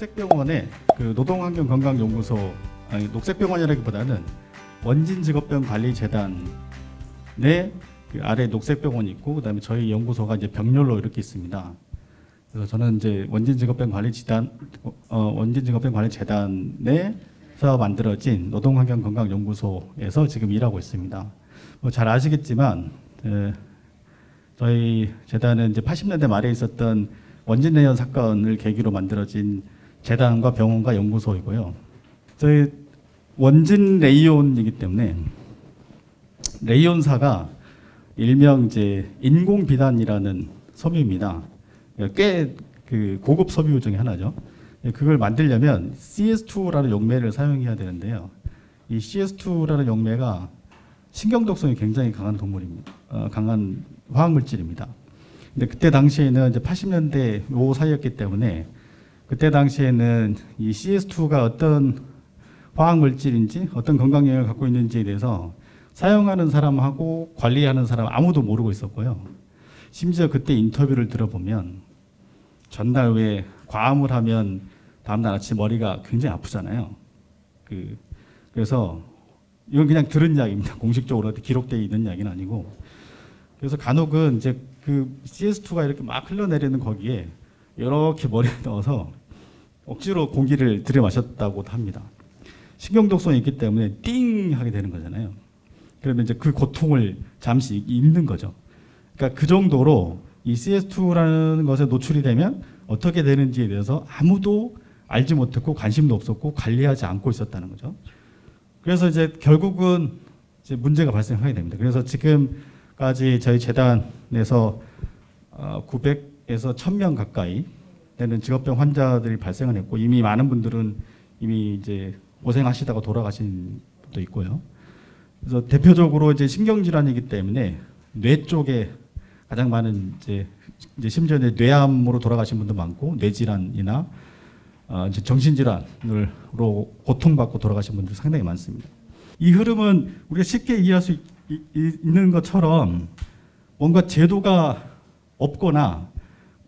녹색병원에 그 노동환경건강연구소, 아니 녹색병원이라기보다는 원진직업병관리재단의 그 아래 녹색병원이 있고, 그다음에 저희 연구소가 이제 병렬로 이렇게 있습니다. 그래서 저는 이제 원진직업병관리재단에서 만들어진 노동환경건강연구소에서 지금 일하고 있습니다. 잘 아시겠지만 저희 재단은 이제 80년대 말에 있었던 원진레이온 사건을 계기로 만들어진 재단과 병원과 연구소이고요. 저희 원진레이온이기 때문에 레이온사가 일명 이제 인공비단이라는 섬유입니다. 꽤 그 고급 섬유 중에 하나죠. 그걸 만들려면 CS2라는 용매를 사용해야 되는데요. 이 CS2라는 용매가 신경독성이 굉장히 강한 동물입니다. 강한 화학물질입니다. 근데 그때 당시에는 이제 80년대 요 사이였기 때문에 그때 당시에는 이 CS2가 어떤 화학물질인지 어떤 건강 영향을 갖고 있는지에 대해서 사용하는 사람하고 관리하는 사람 아무도 모르고 있었고요. 심지어 그때 인터뷰를 들어보면 전날 후에 과음을 하면 다음날 아침 머리가 굉장히 아프잖아요. 그래서 이건 그냥 들은 이야기입니다. 공식적으로 기록되어 있는 이야기는 아니고. 그래서 간혹은 이제 그 CS2가 이렇게 막 흘러내리는 거기에 이렇게 머리에 넣어서 억지로 공기를 들이마셨다고 합니다. 신경독성이 있기 때문에 띵 하게 되는 거잖아요. 그러면 이제 그 고통을 잠시 잊는 거죠. 그러니까 그 정도로 이 CS2라는 것에 노출이 되면 어떻게 되는지에 대해서 아무도 알지 못했고 관심도 없었고 관리하지 않고 있었다는 거죠. 그래서 이제 결국은 이제 문제가 발생하게 됩니다. 그래서 지금까지 저희 재단에서 900에서 1000명 가까이 되는 직업병 환자들이 발생을 했고, 이미 많은 분들은 이미 이제 고생하시다가 돌아가신 분도 있고요. 그래서 대표적으로 이제 신경질환이기 때문에 뇌 쪽에 가장 많은 이제 심지어 뇌암으로 돌아가신 분도 많고, 뇌질환이나 이제 정신질환으로 고통받고 돌아가신 분들 상당히 많습니다. 이 흐름은 우리가 쉽게 이해할 수 있는 것처럼 뭔가 제도가 없거나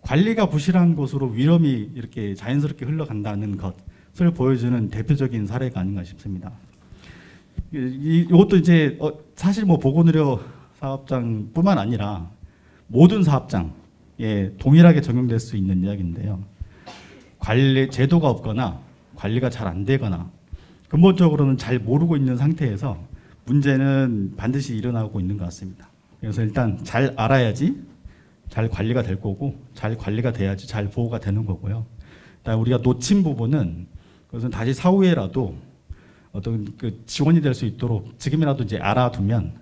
관리가 부실한 곳으로 위험이 이렇게 자연스럽게 흘러간다는 것을 보여주는 대표적인 사례가 아닌가 싶습니다. 이것도 이제 사실 뭐 보건의료 사업장뿐만 아니라 모든 사업장에 동일하게 적용될 수 있는 이야기인데요. 관리 제도가 없거나 관리가 잘 안 되거나 근본적으로는 잘 모르고 있는 상태에서 문제는 반드시 일어나고 있는 것 같습니다. 그래서 일단 잘 알아야지 잘 관리가 될 거고, 잘 관리가 돼야지 잘 보호가 되는 거고요. 일단 우리가 놓친 부분은 그것은 다시 사후에라도 어떤 그 지원이 될 수 있도록 지금이라도 이제 알아두면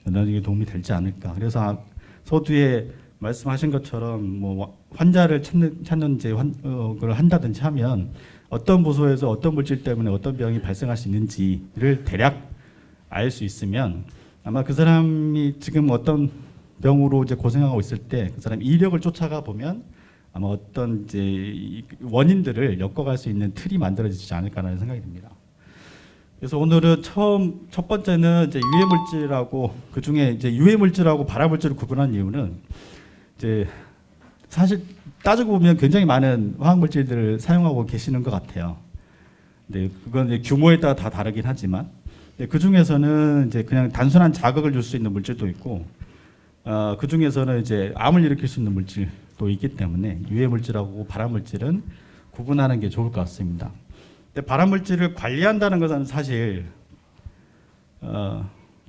전반적인 도움이 되지 않을까. 그래서 서두에 말씀하신 것처럼 뭐 환자를 찾는 이제 걸 한다든지 하면 어떤 부서에서 어떤 물질 때문에 어떤 병이 발생할 수 있는지를 대략 알 수 있으면 아마 그 사람이 지금 어떤 병으로 이제 고생하고 있을 때 그 사람 이력을 쫓아가 보면 아마 어떤 이제 원인들을 엮어갈 수 있는 틀이 만들어지지 않을까라는 생각이 듭니다. 그래서 오늘은 첫 번째는 이제 유해 물질하고 그 중에 이제 유해 물질하고 발암 물질을 구분한 이유는 이제 사실 따지고 보면 굉장히 많은 화학 물질들을 사용하고 계시는 것 같아요. 근데 그건 이제 규모에 따라 다 다르긴 하지만 그 중에서는 이제 그냥 단순한 자극을 줄 수 있는 물질도 있고, 그 중에서는 이제 암을 일으킬 수 있는 물질도 있기 때문에 유해 물질하고 발암 물질은 구분하는 게 좋을 것 같습니다. 근데 발암 물질을 관리한다는 것은 사실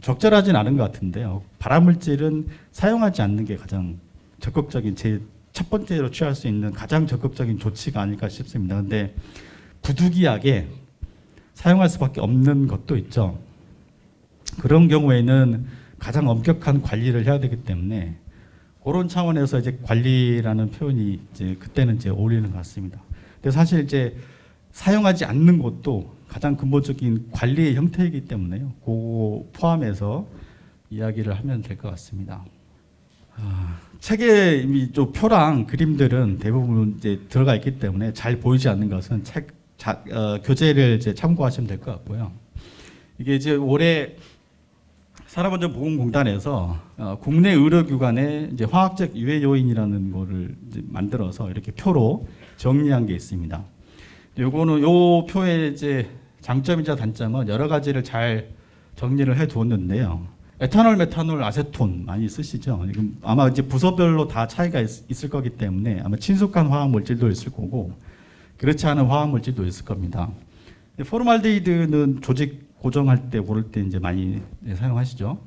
적절하진 않은 것 같은데요. 발암 물질은 사용하지 않는 게 가장 적극적인, 제 첫 번째로 취할 수 있는 가장 적극적인 조치가 아닐까 싶습니다. 근데 부득이하게 사용할 수밖에 없는 것도 있죠. 그런 경우에는 가장 엄격한 관리를 해야 되기 때문에 그런 차원에서 이제 관리라는 표현이 이제 그때는 이제 어울리는 것 같습니다. 근데 사실 이제 사용하지 않는 것도 가장 근본적인 관리의 형태이기 때문에요. 그거 포함해서 이야기를 하면 될 것 같습니다. 책에 이미 좀 표랑 그림들은 대부분 이제 들어가 있기 때문에 잘 보이지 않는 것은 교재를 이제 참고하시면 될 것 같고요. 이게 이제 올해 산업안전보건공단에서 국내 의료기관의 이제 화학적 유해 요인이라는 거를 이제 만들어서 이렇게 표로 정리한 게 있습니다. 요거는 요 표의 이제 장점이자 단점은 여러 가지를 잘 정리를 해 두었는데요. 에탄올, 메탄올, 아세톤 많이 쓰시죠? 이건 아마 이제 부서별로 다 차이가 있을 거기 때문에 아마 친숙한 화학 물질도 있을 거고 그렇지 않은 화학 물질도 있을 겁니다. 포르말데히드는 조직 고정할 때 고를 때 이제 많이 사용하시죠.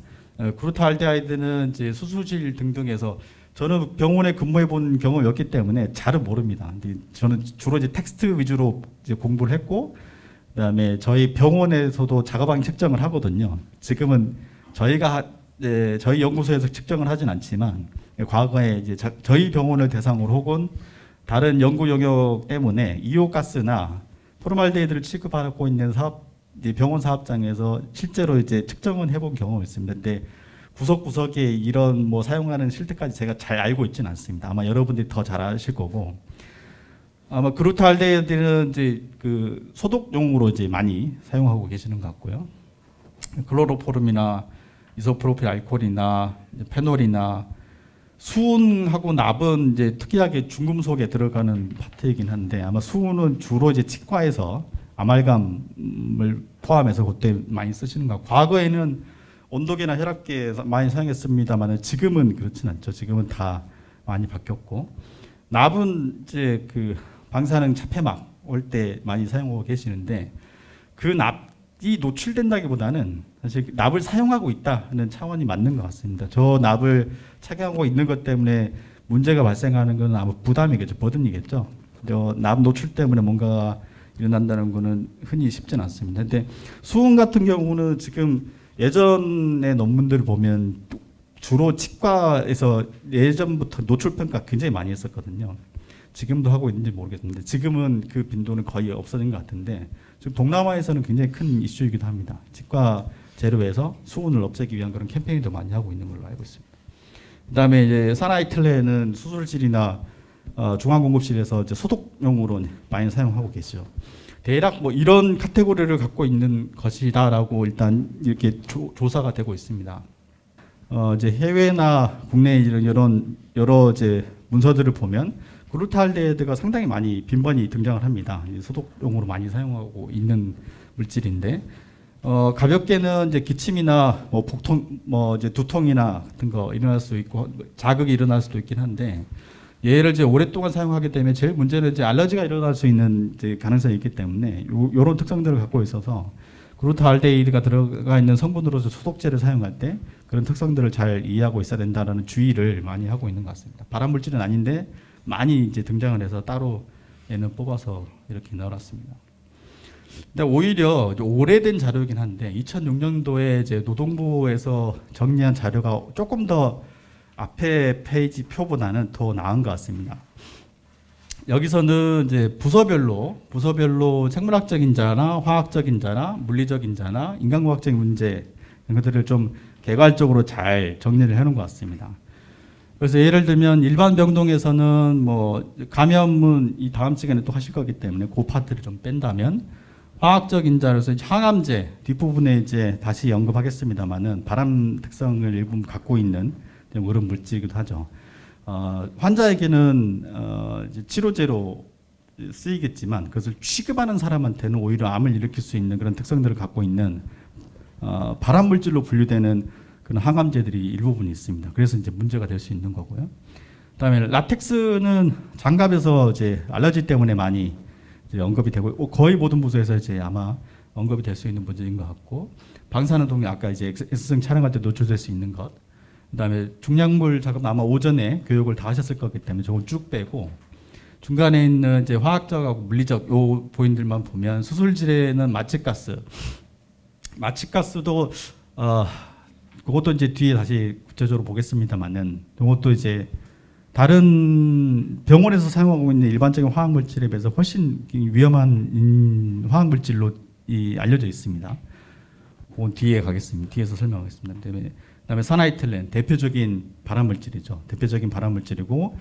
그루타알데하이드는 이제 수술실 등등에서 저는 병원에 근무해 본 경험이 없기 때문에 잘은 모릅니다. 근데 저는 주로 이제 텍스트 위주로 이제 공부를 했고, 그다음에 저희 병원에서도 자가방향 측정을 하거든요. 지금은 저희가 저희 연구소에서 측정을 하진 않지만 과거에 이제 저희 병원을 대상으로 혹은 다른 연구 영역 때문에 이오가스나 포르말데히드를 취급하고 있는 병원 사업장에서 실제로 이제 측정은 해본 경험이 있습니다. 근데 구석구석에 이런 뭐 사용하는 실태까지 제가 잘 알고 있지는 않습니다. 아마 여러분들이 더 잘 아실 거고, 아마 그루타알데히드는 이제 그 소독용으로 이제 많이 사용하고 계시는 것 같고요. 클로로포름이나 이소프로필 알코올이나 페놀이나 수은하고 납은 이제 특이하게 중금속에 들어가는 파트이긴 한데 아마 수은은 주로 이제 치과에서 아말감을 포함해서 그때 많이 쓰시는 것 같고, 과거에는 온도계나 혈압계에서 많이 사용했습니다만 지금은 그렇진 않죠. 지금은 다 많이 바뀌었고, 납은 이제 그 방사능 차폐막 올 때 많이 사용하고 계시는데 그 납이 노출된다기보다는 사실 납을 사용하고 있다는 차원이 맞는 것 같습니다. 저 납을 착용하고 있는 것 때문에 문제가 발생하는 건 아마 부담이겠죠. 버든이겠죠. 납 노출 때문에 뭔가 일어난다는 거는 흔히 쉽지는 않습니다. 근데 수은 같은 경우는 지금 예전의 논문들을 보면 주로 치과에서 예전부터 노출 평가 굉장히 많이 했었거든요. 지금도 하고 있는지 모르겠는데 지금은 그 빈도는 거의 없어진 것 같은데 지금 동남아에서는 굉장히 큰 이슈이기도 합니다. 치과 재료에서 수은을 없애기 위한 그런 캠페인도 많이 하고 있는 걸로 알고 있습니다. 그다음에 이제 사나이틀렌은 수술실이나 중앙공급실에서 이제 소독용으로 많이 사용하고 계시죠. 대략 뭐 이런 카테고리를 갖고 있는 것이다라고 일단 이렇게 조사가 되고 있습니다. 이제 해외나 국내 이런 여러 이제 문서들을 보면 그루타알데히드가 상당히 많이 빈번히 등장을 합니다. 소독용으로 많이 사용하고 있는 물질인데 가볍게는 이제 기침이나 뭐 복통, 뭐 이제 두통이나 같은 거 일어날 수 있고 자극이 일어날 수도 있긴 한데 얘를 이제 오랫동안 사용하게 되면 제일 문제는 이제 알러지가 일어날 수 있는 이제 가능성이 있기 때문에 요런 특성들을 갖고 있어서 그루타알데히드가 들어가 있는 성분으로서 소독제를 사용할 때 그런 특성들을 잘 이해하고 있어야 된다라는 주의를 많이 하고 있는 것 같습니다. 발암 물질은 아닌데 많이 이제 등장을 해서 따로 얘는 뽑아서 이렇게 넣어놨습니다. 근데 오히려 오래된 자료이긴 한데 2006년도에 이제 노동부에서 정리한 자료가 조금 더 앞에 페이지 표보다는 더 나은 것 같습니다. 여기서는 이제 부서별로 생물학적인 자나 화학적인 자나 물리적인 자나 인간과학적인 문제 이런 것들을 좀 개괄적으로 잘 정리를 해놓은 것 같습니다. 그래서 예를 들면 일반 병동에서는 뭐 감염은 이 다음 시간에 또 하실 거기 때문에 그 파트를 좀 뺀다면 화학적인 자로서 항암제 뒷부분에 이제 다시 언급하겠습니다만은 발암 특성을 일부 갖고 있는 그런 물질이기도 하죠. 환자에게는 이제 치료제로 쓰이겠지만 그것을 취급하는 사람한테는 오히려 암을 일으킬 수 있는 그런 특성들을 갖고 있는 발암 물질로 분류되는 그런 항암제들이 일부분 있습니다. 그래서 이제 문제가 될 수 있는 거고요. 그다음에 라텍스는 장갑에서 이제 알러지 때문에 많이 이제 언급이 되고 거의 모든 부서에서 이제 아마 언급이 될 수 있는 문제인 것 같고, 방사능 아까 이제 X성 촬영할 때 노출될 수 있는 것, 그다음에 중량물 작업 아마 오전에 교육을 다 하셨을 거기 때문에 저걸 쭉 빼고 중간에 있는 이제 화학적하고 물리적 요 포인트들만 보면 수술실에는 마취가스도 그것도 이제 뒤에 다시 구체적으로 보겠습니다만은 그것도 이제 다른 병원에서 사용하고 있는 일반적인 화학 물질에 비해서 훨씬 위험한 화학 물질로 알려져 있습니다. 그건 뒤에 가겠습니다. 뒤에서 설명하겠습니다. 그다음에 사나이틀렌 대표적인 발암 물질이죠. 대표적인 발암 물질이고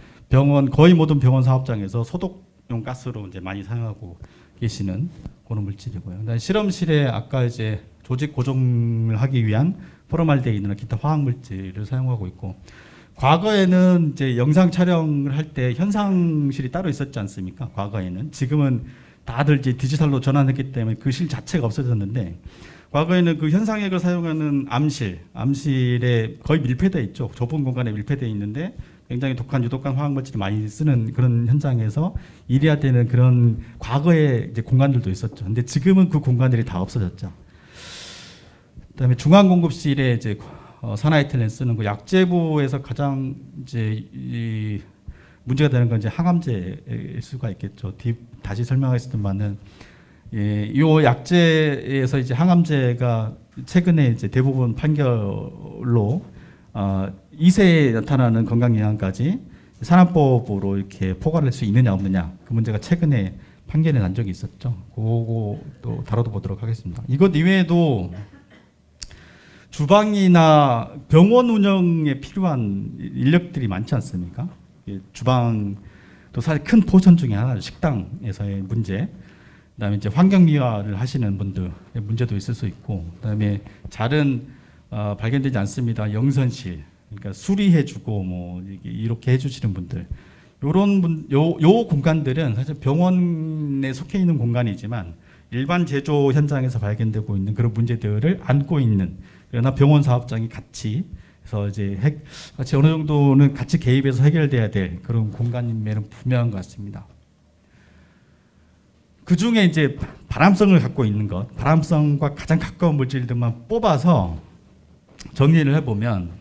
거의 모든 병원 사업장에서 소독용 가스로 이제 많이 사용하고 계시는 그런 물질이고요. 그다음에 실험실에 아까 이제 조직 고정을 하기 위한 포르말데히드나 기타 화학 물질을 사용하고 있고, 과거에는 이제 영상 촬영을 할 때 현상실이 따로 있었지 않습니까? 과거에는. 지금은 다들 이제 디지털로 전환했기 때문에 그 실 자체가 없어졌는데 과거에는 그 현상액을 사용하는 암실에 거의 밀폐되어 있죠. 좁은 공간에 밀폐되어 있는데 굉장히 독한 유독한 화학물질을 많이 쓰는 그런 현장에서 일해야 되는 그런 과거의 이제 공간들도 있었죠. 근데 지금은 그 공간들이 다 없어졌죠. 그다음에 중앙공급실에 이제 산화에틸렌 쓰는 그 약재부에서 가장 이제 이 문제가 되는 건 이제 항암제일 수가 있겠죠. 다시 설명하셨던 바는 이 약재에서 이제 항암제가 최근에 이제 대부분 판결로 2세에 나타나는 건강영향까지 산화법으로 이렇게 포괄할 수 있느냐 없느냐 그 문제가 최근에 판결이 난 적이 있었죠. 그거 또 다뤄도 보도록 하겠습니다. 이것 이외에도 주방이나 병원 운영에 필요한 인력들이 많지 않습니까? 주방도 사실 큰 포션 중에 하나죠. 식당에서의 문제. 그다음에 이제 환경미화를 하시는 분들의 문제도 있을 수 있고, 그다음에 잘은 발견되지 않습니다. 영선실, 그러니까 수리해주고 뭐 이렇게 해주시는 분들, 요 공간들은 사실 병원에 속해 있는 공간이지만 일반 제조 현장에서 발견되고 있는 그런 문제들을 안고 있는, 그러나 병원 사업장이 같이 해서 이제 같이 어느 정도는 같이 개입해서 해결돼야 될 그런 공간임에는 분명한 것 같습니다. 그 중에 이제 발암성을 갖고 있는 것, 발암성과 가장 가까운 물질들만 뽑아서 정리를 해보면,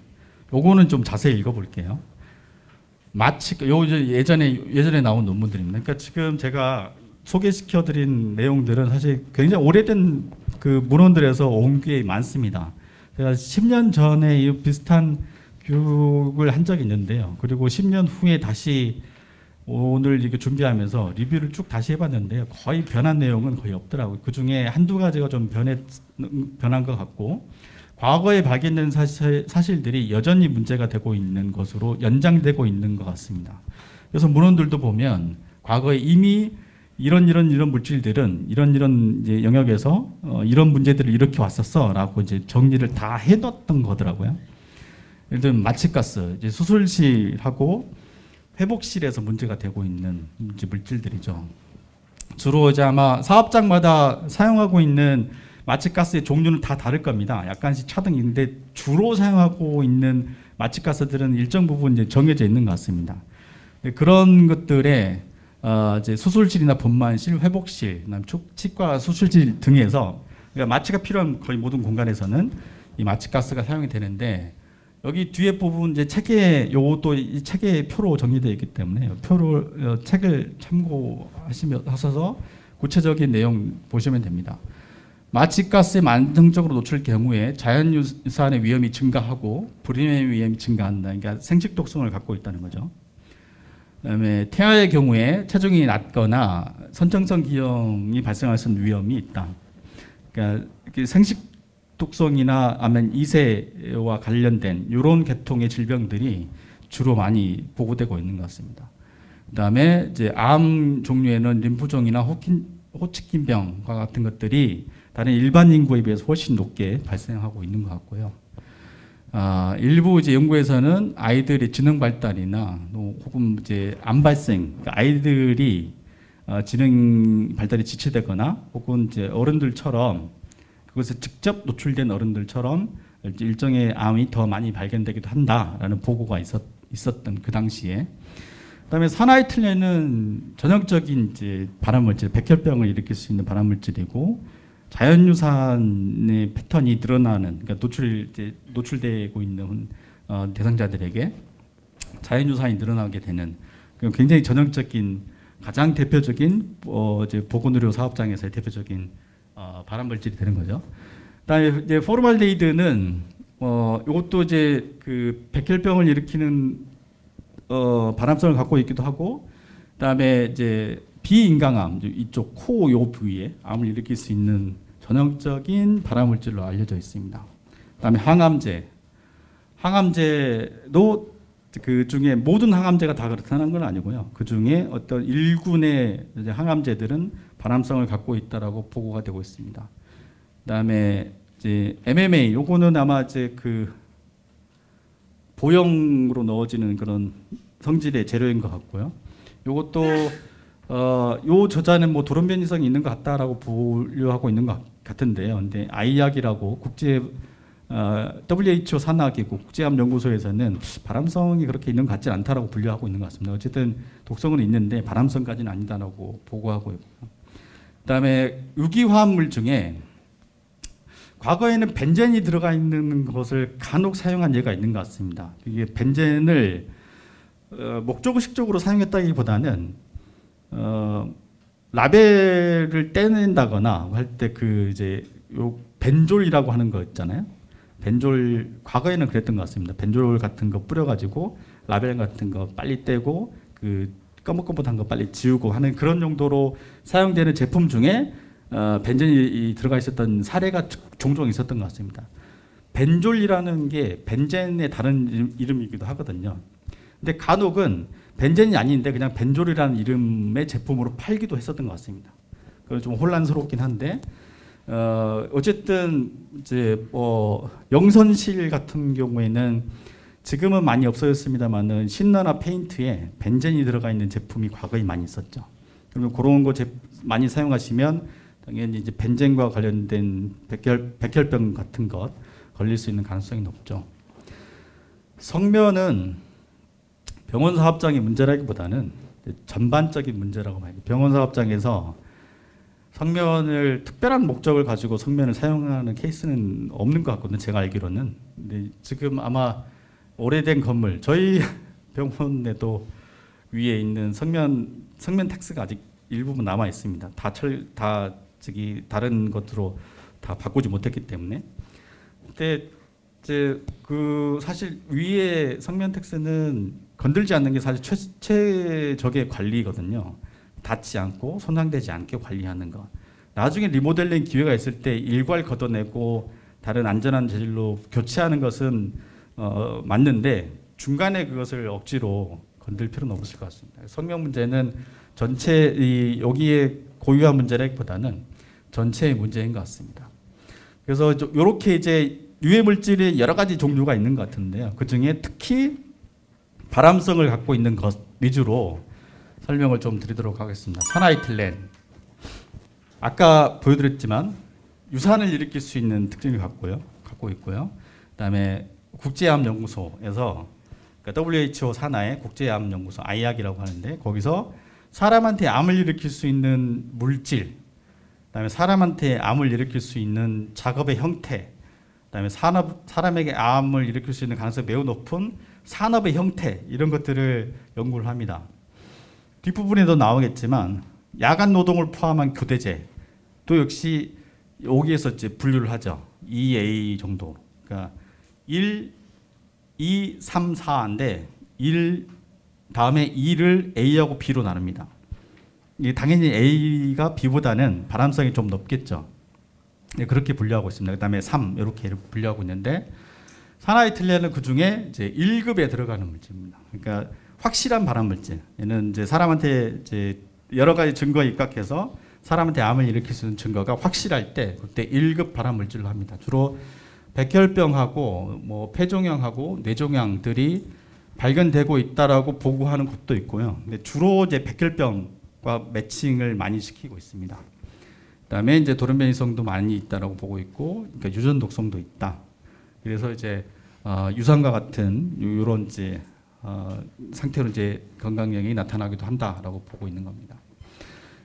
요거는 좀 자세히 읽어볼게요. 마치 예전에 나온 논문들입니다. 그러니까 지금 제가 소개시켜드린 내용들은 사실 굉장히 오래된 그 문헌들에서 온 게 많습니다. 제가 10년 전에 이 비슷한 교육을 한 적이 있는데요. 그리고 10년 후에 다시 오늘 이게 준비하면서 리뷰를 쭉 다시 해봤는데요. 거의 변한 내용은 거의 없더라고요. 그 중에 한두 가지가 좀 변한 것 같고, 과거에 발견된 사실들이 여전히 문제가 되고 있는 것으로 연장되고 있는 것 같습니다. 그래서 문헌들도 보면 과거에 이미 이런 물질들은 이런 이제 영역에서 이런 문제들을 일으켜 왔었어라고 이제 정리를 다 해뒀던 거더라고요. 예를 들면 마취가스, 이제 수술실하고 회복실에서 문제가 되고 있는 물질들이죠. 주로 이제 아마 사업장마다 사용하고 있는 마취가스의 종류는 다 다를 겁니다. 약간씩 차등인데 주로 사용하고 있는 마취가스들은 일정 부분 이제 정해져 있는 것 같습니다. 그런 것들에 이제 수술실이나 분만실, 회복실, 그다음 치과 수술실 등에서, 그러니까 마취가 필요한 거의 모든 공간에서는 이 마취가스가 사용이 되는데, 여기 뒤에 부분 이제 요것도 이 책의 표로 정리되어 있기 때문에 책을 참고하셔서 구체적인 내용 보시면 됩니다. 마취가스에 만성적으로 노출될 경우에 자연유산의 위험이 증가하고 불임의 위험이 증가한다. 그러니까 생식 독성을 갖고 있다는 거죠. 그다음에 태아의 경우에 체중이 낮거나 선천성 기형이 발생할 수 있는 위험이 있다. 그러니까 생식 독성이나 아니면 이세와 관련된 이런 계통의 질병들이 주로 많이 보고되고 있는 것 같습니다. 그다음에 이제 암 종류에는 림프종이나 호치킨병과 같은 것들이 다른 일반 인구에 비해서 훨씬 높게 발생하고 있는 것 같고요. 일부 이제 연구에서는 아이들의 지능 발달이나 혹은 이제 암 발생, 그러니까 아이들이 지능 발달이 지체되거나 혹은 이제 어른들처럼 그것에 직접 노출된 어른들처럼 일종의 암이 더 많이 발견되기도 한다라는 보고가 있었던 그 당시에. 그다음에 산화에틸렌은 전형적인 이제 발암물질, 백혈병을 일으킬 수 있는 발암물질이고, 자연유산의 패턴이 늘어나는, 그러니까 노출되고 있는 대상자들에게 자연유산이 늘어나게 되는 굉장히 전형적인, 가장 대표적인 이제 보건의료 사업장에서의 대표적인 발암물질이 되는 거죠. 그다음에 이제 포르말데히드는 이것도 이제 그 백혈병을 일으키는 발암성을 갖고 있기도 하고, 그다음에 이제 비인강암, 이쪽 코 요 부위에 암을 일으킬 수 있는 전형적인 발암물질로 알려져 있습니다. 그다음에 항암제도 그 중에 모든 항암제가 다 그렇다는 건 아니고요. 그 중에 어떤 일군의 항암제들은 발암성을 갖고 있다라고 보고가 되고 있습니다. 그다음에 이제 MMA, 요거는 아마 이제 그 보형으로 넣어지는 그런 성질의 재료인 것 같고요. 요것도 요 저자는 뭐 돌연 변이성이 있는 것 같다라고 분류하고 있는 것 같은데요. 근데 아이약이라고 국제 WHO 산하기구 국제암연구소에서는 바람성이 그렇게 있는 것 같지 않다라고 분류하고 있는 것 같습니다. 어쨌든 독성은 있는데 바람성까지는 아니다라고 보고하고 있고요. 그다음에 유기화합물 중에 과거에는 벤젠이 들어가 있는 것을 간혹 사용한 예가 있는 것 같습니다. 이게 벤젠을 목적의식적으로 사용했다기보다는 라벨을 떼낸다거나 할 때 그 이제 요 벤졸이라고 하는 거 있잖아요. 벤졸 과거에는 그랬던 것 같습니다. 벤졸 같은 거 뿌려가지고 라벨 같은 거 빨리 떼고 그 거뭇거뭇한 거 빨리 지우고 하는 그런 용도로 사용되는 제품 중에 벤젠이 들어가 있었던 사례가 종종 있었던 것 같습니다. 벤졸이라는 게 벤젠의 다른 이름이기도 하거든요. 근데 간혹은 벤젠이 아닌데 그냥 벤졸이라는 이름의 제품으로 팔기도 했었던 것 같습니다. 그건 좀 혼란스럽긴 한데 어쨌든 이제 뭐 영선실 같은 경우에는 지금은 많이 없어졌습니다만은 신너나 페인트에 벤젠이 들어가 있는 제품이 과거에 많이 있었죠. 그러면 그런 거 많이 사용하시면 당연히 이제 벤젠과 관련된 백혈병 같은 것 걸릴 수 있는 가능성이 높죠. 성면은 병원 사업장의 문제라기보다는 전반적인 문제라고 봐요. 병원 사업장에서 성면을 특별한 목적을 가지고 성면을 사용하는 케이스는 없는 것 같거든요. 제가 알기로는. 근데 지금 아마 오래된 건물, 저희 병원에도 위에 있는 성면 텍스가 아직 일부분 남아 있습니다. 다 다른 것으로 다 바꾸지 못했기 때문에. 근데 이제 그 사실 위에 성면 텍스는 건들지 않는 게 사실 최적의 관리거든요. 닿지 않고 손상되지 않게 관리하는 것. 나중에 리모델링 기회가 있을 때 일괄 걷어내고 다른 안전한 재질로 교체하는 것은 맞는데 중간에 그것을 억지로 건들 필요는 없을 것 같습니다. 성명 문제는 전체 여기에 고유한 문제라기보다는 전체의 문제인 것 같습니다. 그래서 이렇게 이제 유해 물질이 여러 가지 종류가 있는 것 같은데요. 그 중에 특히 발암성을 갖고 있는 것 위주로 설명을 좀 드리도록 하겠습니다. 산화이틸렌. 아까 보여드렸지만 유산을 일으킬 수 있는 특징을 갖고 있고요. 그다음에 국제암연구소에서 그러니까 WHO 산하의 국제암연구소 아이약이라고 하는데 거기서 사람한테 암을 일으킬 수 있는 물질, 그다음에 사람한테 암을 일으킬 수 있는 작업의 형태, 그다음에 사람에게 암을 일으킬 수 있는 가능성이 매우 높은 산업의 형태 이런 것들을 연구를 합니다. 뒷부분에도 나오겠지만 야간 노동을 포함한 교대제 또 역시 여기에서 이제 분류를 하죠. 2A 정도. 그러니까 1, 2, 3, 4인데 1 다음에 2를 A하고 B로 나눕니다. 당연히 A가 B보다는 발암성이 좀 높겠죠. 그렇게 분류하고 있습니다. 그다음에 3 이렇게 분류하고 있는데 산화이틸렌은 그 중에 이제 1급에 들어가는 물질입니다. 그러니까 확실한 발암 물질. 얘는 이제 사람한테 이제 여러 가지 증거에 입각해서 사람한테 암을 일으킬 수 있는 증거가 확실할 때 그때 1급 발암 물질로 합니다. 주로 백혈병하고 뭐 폐종양하고 뇌종양들이 발견되고 있다라고 보고하는 곳도 있고요. 근데 주로 이제 백혈병과 매칭을 많이 시키고 있습니다. 그다음에 이제 돌연변이성도 많이 있다라고 보고 있고, 그러니까 유전 독성도 있다. 그래서 이제 유산과 같은 이런 이제 상태로 이제 건강영향이 나타나기도 한다라고 보고 있는 겁니다.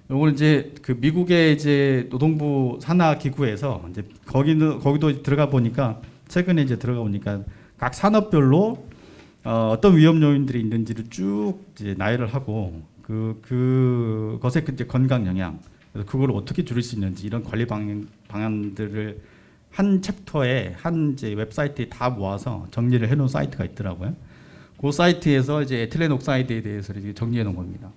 요거는 이제 그 미국의 이제 노동부 산하 기구에서 이제 거기도 들어가 보니까 최근에 이제 들어가 보니까 각 산업별로 어떤 위험 요인들이 있는지를 쭉 이제 나열을 하고 그것의 이제 건강 영향, 그걸 어떻게 줄일 수 있는지 이런 관리 방안들을 한 챕터에 한 이제 웹사이트에 다 모아서 정리를 해놓은 사이트가 있더라고요. 그 사이트에서 이제 에틸렌 옥사이드에 대해서 이렇게 정리해 놓은 겁니다.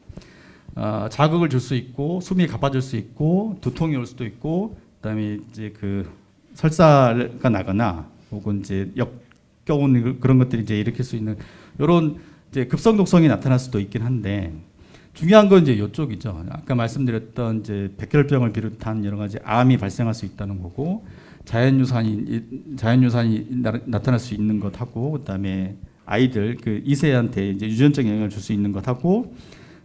자극을 줄 수 있고 숨이 가빠질 수 있고 두통이 올 수도 있고 그다음에 이제 그 설사가 나거나 혹은 이제 역겨운 그런 것들이 이제 일으킬 수 있는 이런 이제 급성 독성이 나타날 수도 있긴 한데 중요한 건 이제 이쪽이죠. 아까 말씀드렸던 이제 백혈병을 비롯한 여러 가지 암이 발생할 수 있다는 거고 자연유산이 나타날 수 있는 것하고 그다음에 아이들 그 2세한테 이제 유전적 영향을 줄 수 있는 것하고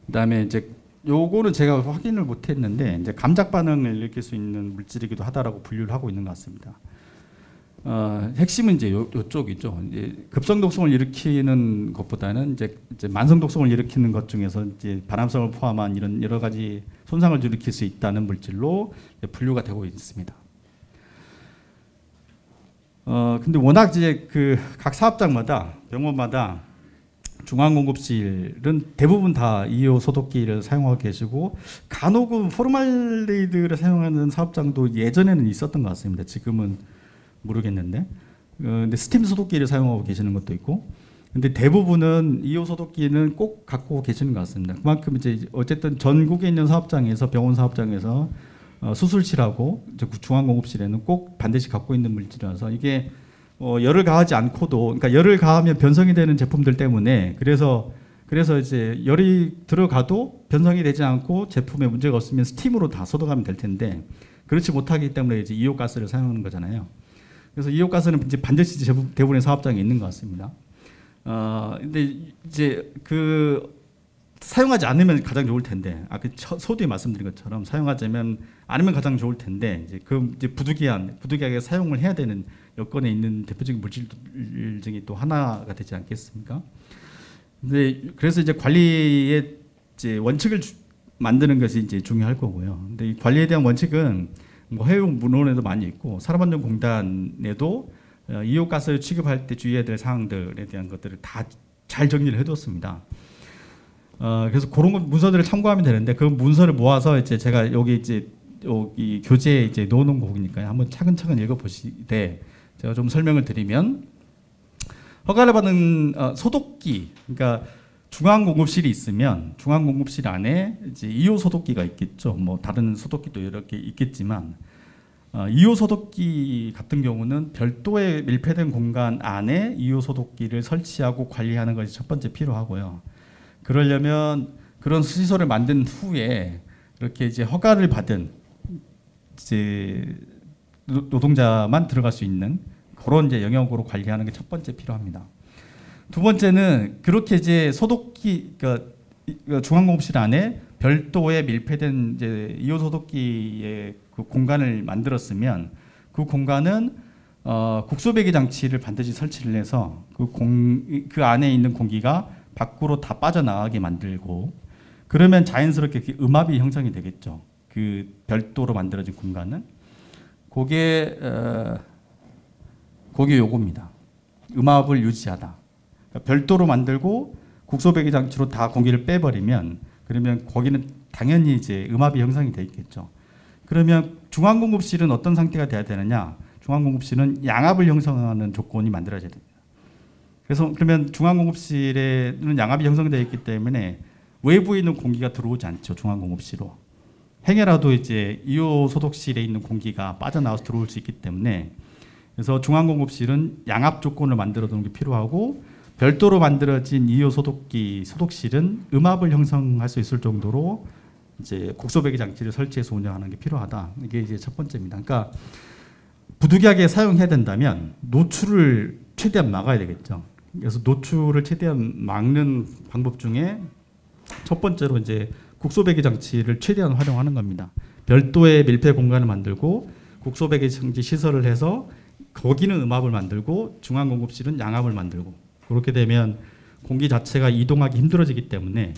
그다음에 이제 요거는 제가 확인을 못했는데 이제 감작 반응을 일으킬 수 있는 물질이기도 하다라고 분류를 하고 있는 것 같습니다. 핵심은 이제 요쪽이죠. 이제 급성 독성을 일으키는 것보다는 이제 만성 독성을 일으키는 것 중에서 이제 반암성을 포함한 이런 여러 가지 손상을 일으킬 수 있다는 물질로 분류가 되고 있습니다. 근데 워낙 이제 그 각 사업장마다 병원마다 중앙공급실은 대부분 다 이오 소독기를 사용하고 계시고 간혹은 포르말데히드를 사용하는 사업장도 예전에는 있었던 것 같습니다. 지금은 모르겠는데, 근데 스팀 소독기를 사용하고 계시는 것도 있고, 근데 대부분은 이오 소독기는 꼭 갖고 계시는 것 같습니다. 그만큼 이제 어쨌든 전국에 있는 사업장에서 병원 사업장에서 수술실하고 중앙공급실에는 꼭 반드시 갖고 있는 물질이라서 이게 열을 가하지 않고도, 그러니까 열을 가하면 변성이 되는 제품들 때문에 그래서 이제 열이 들어가도 변성이 되지 않고 제품에 문제가 없으면 스팀으로 다 소독하면 될 텐데 그렇지 못하기 때문에 이제 이오 가스를 사용하는 거잖아요. 그래서 이오 가스는 이제 반드시 대부분의 사업장에 있는 것 같습니다. 근데 이제 그 사용하지 않으면 가장 좋을 텐데, 아까 서두에 말씀드린 것처럼 사용하자면 않으면 가장 좋을 텐데, 이제 그 이제 부득이하게 사용을 해야 되는 여건에 있는 대표적인 물질 중에 또 하나가 되지 않겠습니까? 근데 그래서 이제 관리의 이제 원칙을 만드는 것이 이제 중요할 거고요. 근데 이 관리에 대한 원칙은 뭐 해외 문헌에도 많이 있고 산업안전공단에도 이오가스를 취급할 때 주의해야 될 사항들에 대한 것들을 다 잘 정리를 해뒀습니다. 그래서 그런 것 문서들을 참고하면 되는데 그 문서를 모아서 이제 제가 여기 교재에 이제 넣어놓은 거니까요. 한번 차근차근 읽어보시되 제가 좀 설명을 드리면, 허가를 받은 소독기, 그러니까 중앙공급실이 있으면 중앙공급실 안에 이제 이오 소독기가 있겠죠. 뭐 다른 소독기도 여러 개 있겠지만 이오 소독기 같은 경우는 별도의 밀폐된 공간 안에 이오 소독기를 설치하고 관리하는 것이 첫 번째 필요하고요. 그러려면 그런 시설을 만든 후에 이렇게 이제 허가를 받은 이제 노동자만 들어갈 수 있는 그런 이제 영역으로 관리하는 게 첫 번째 필요합니다. 두 번째는 그렇게 이제 소독기, 그러니까 중앙공급실 안에 별도의 밀폐된 이제 이오 소독기의 그 공간을 만들었으면 그 공간은 국소배기 장치를 반드시 설치를 해서 그 안에 있는 공기가 밖으로 다 빠져나가게 만들고, 그러면 자연스럽게 음압이 형성이 되겠죠. 그 별도로 만들어진 공간은 그게 요겁니다. 음압을 유지하다. 그러니까 별도로 만들고 국소배기 장치로 다 공기를 빼버리면 그러면 거기는 당연히 이제 음압이 형성이 돼 있겠죠. 그러면 중앙공급실은 어떤 상태가 돼야 되느냐? 중앙공급실은 양압을 형성하는 조건이 만들어져야 됩니다. 그래서 그러면 중앙공급실에는 양압이 형성되어 있기 때문에 외부에 있는 공기가 들어오지 않죠. 중앙공급실로. 행여라도 이제 이오 소독실에 있는 공기가 빠져나와서 들어올 수 있기 때문에, 그래서 중앙공급실은 양압 조건을 만들어 두는 게 필요하고, 별도로 만들어진 이오 소독기 소독실은 음압을 형성할 수 있을 정도로 이제 국소배기 장치를 설치해서 운영하는 게 필요하다. 이게 이제 첫 번째입니다. 그러니까 부득이하게 사용해야 된다면 노출을 최대한 막아야 되겠죠. 그래서 노출을 최대한 막는 방법 중에 첫 번째로 이제 국소배기 장치를 최대한 활용하는 겁니다. 별도의 밀폐 공간을 만들고 국소배기 장치 시설을 해서 거기는 음압을 만들고 중앙공급실은 양압을 만들고, 그렇게 되면 공기 자체가 이동하기 힘들어지기 때문에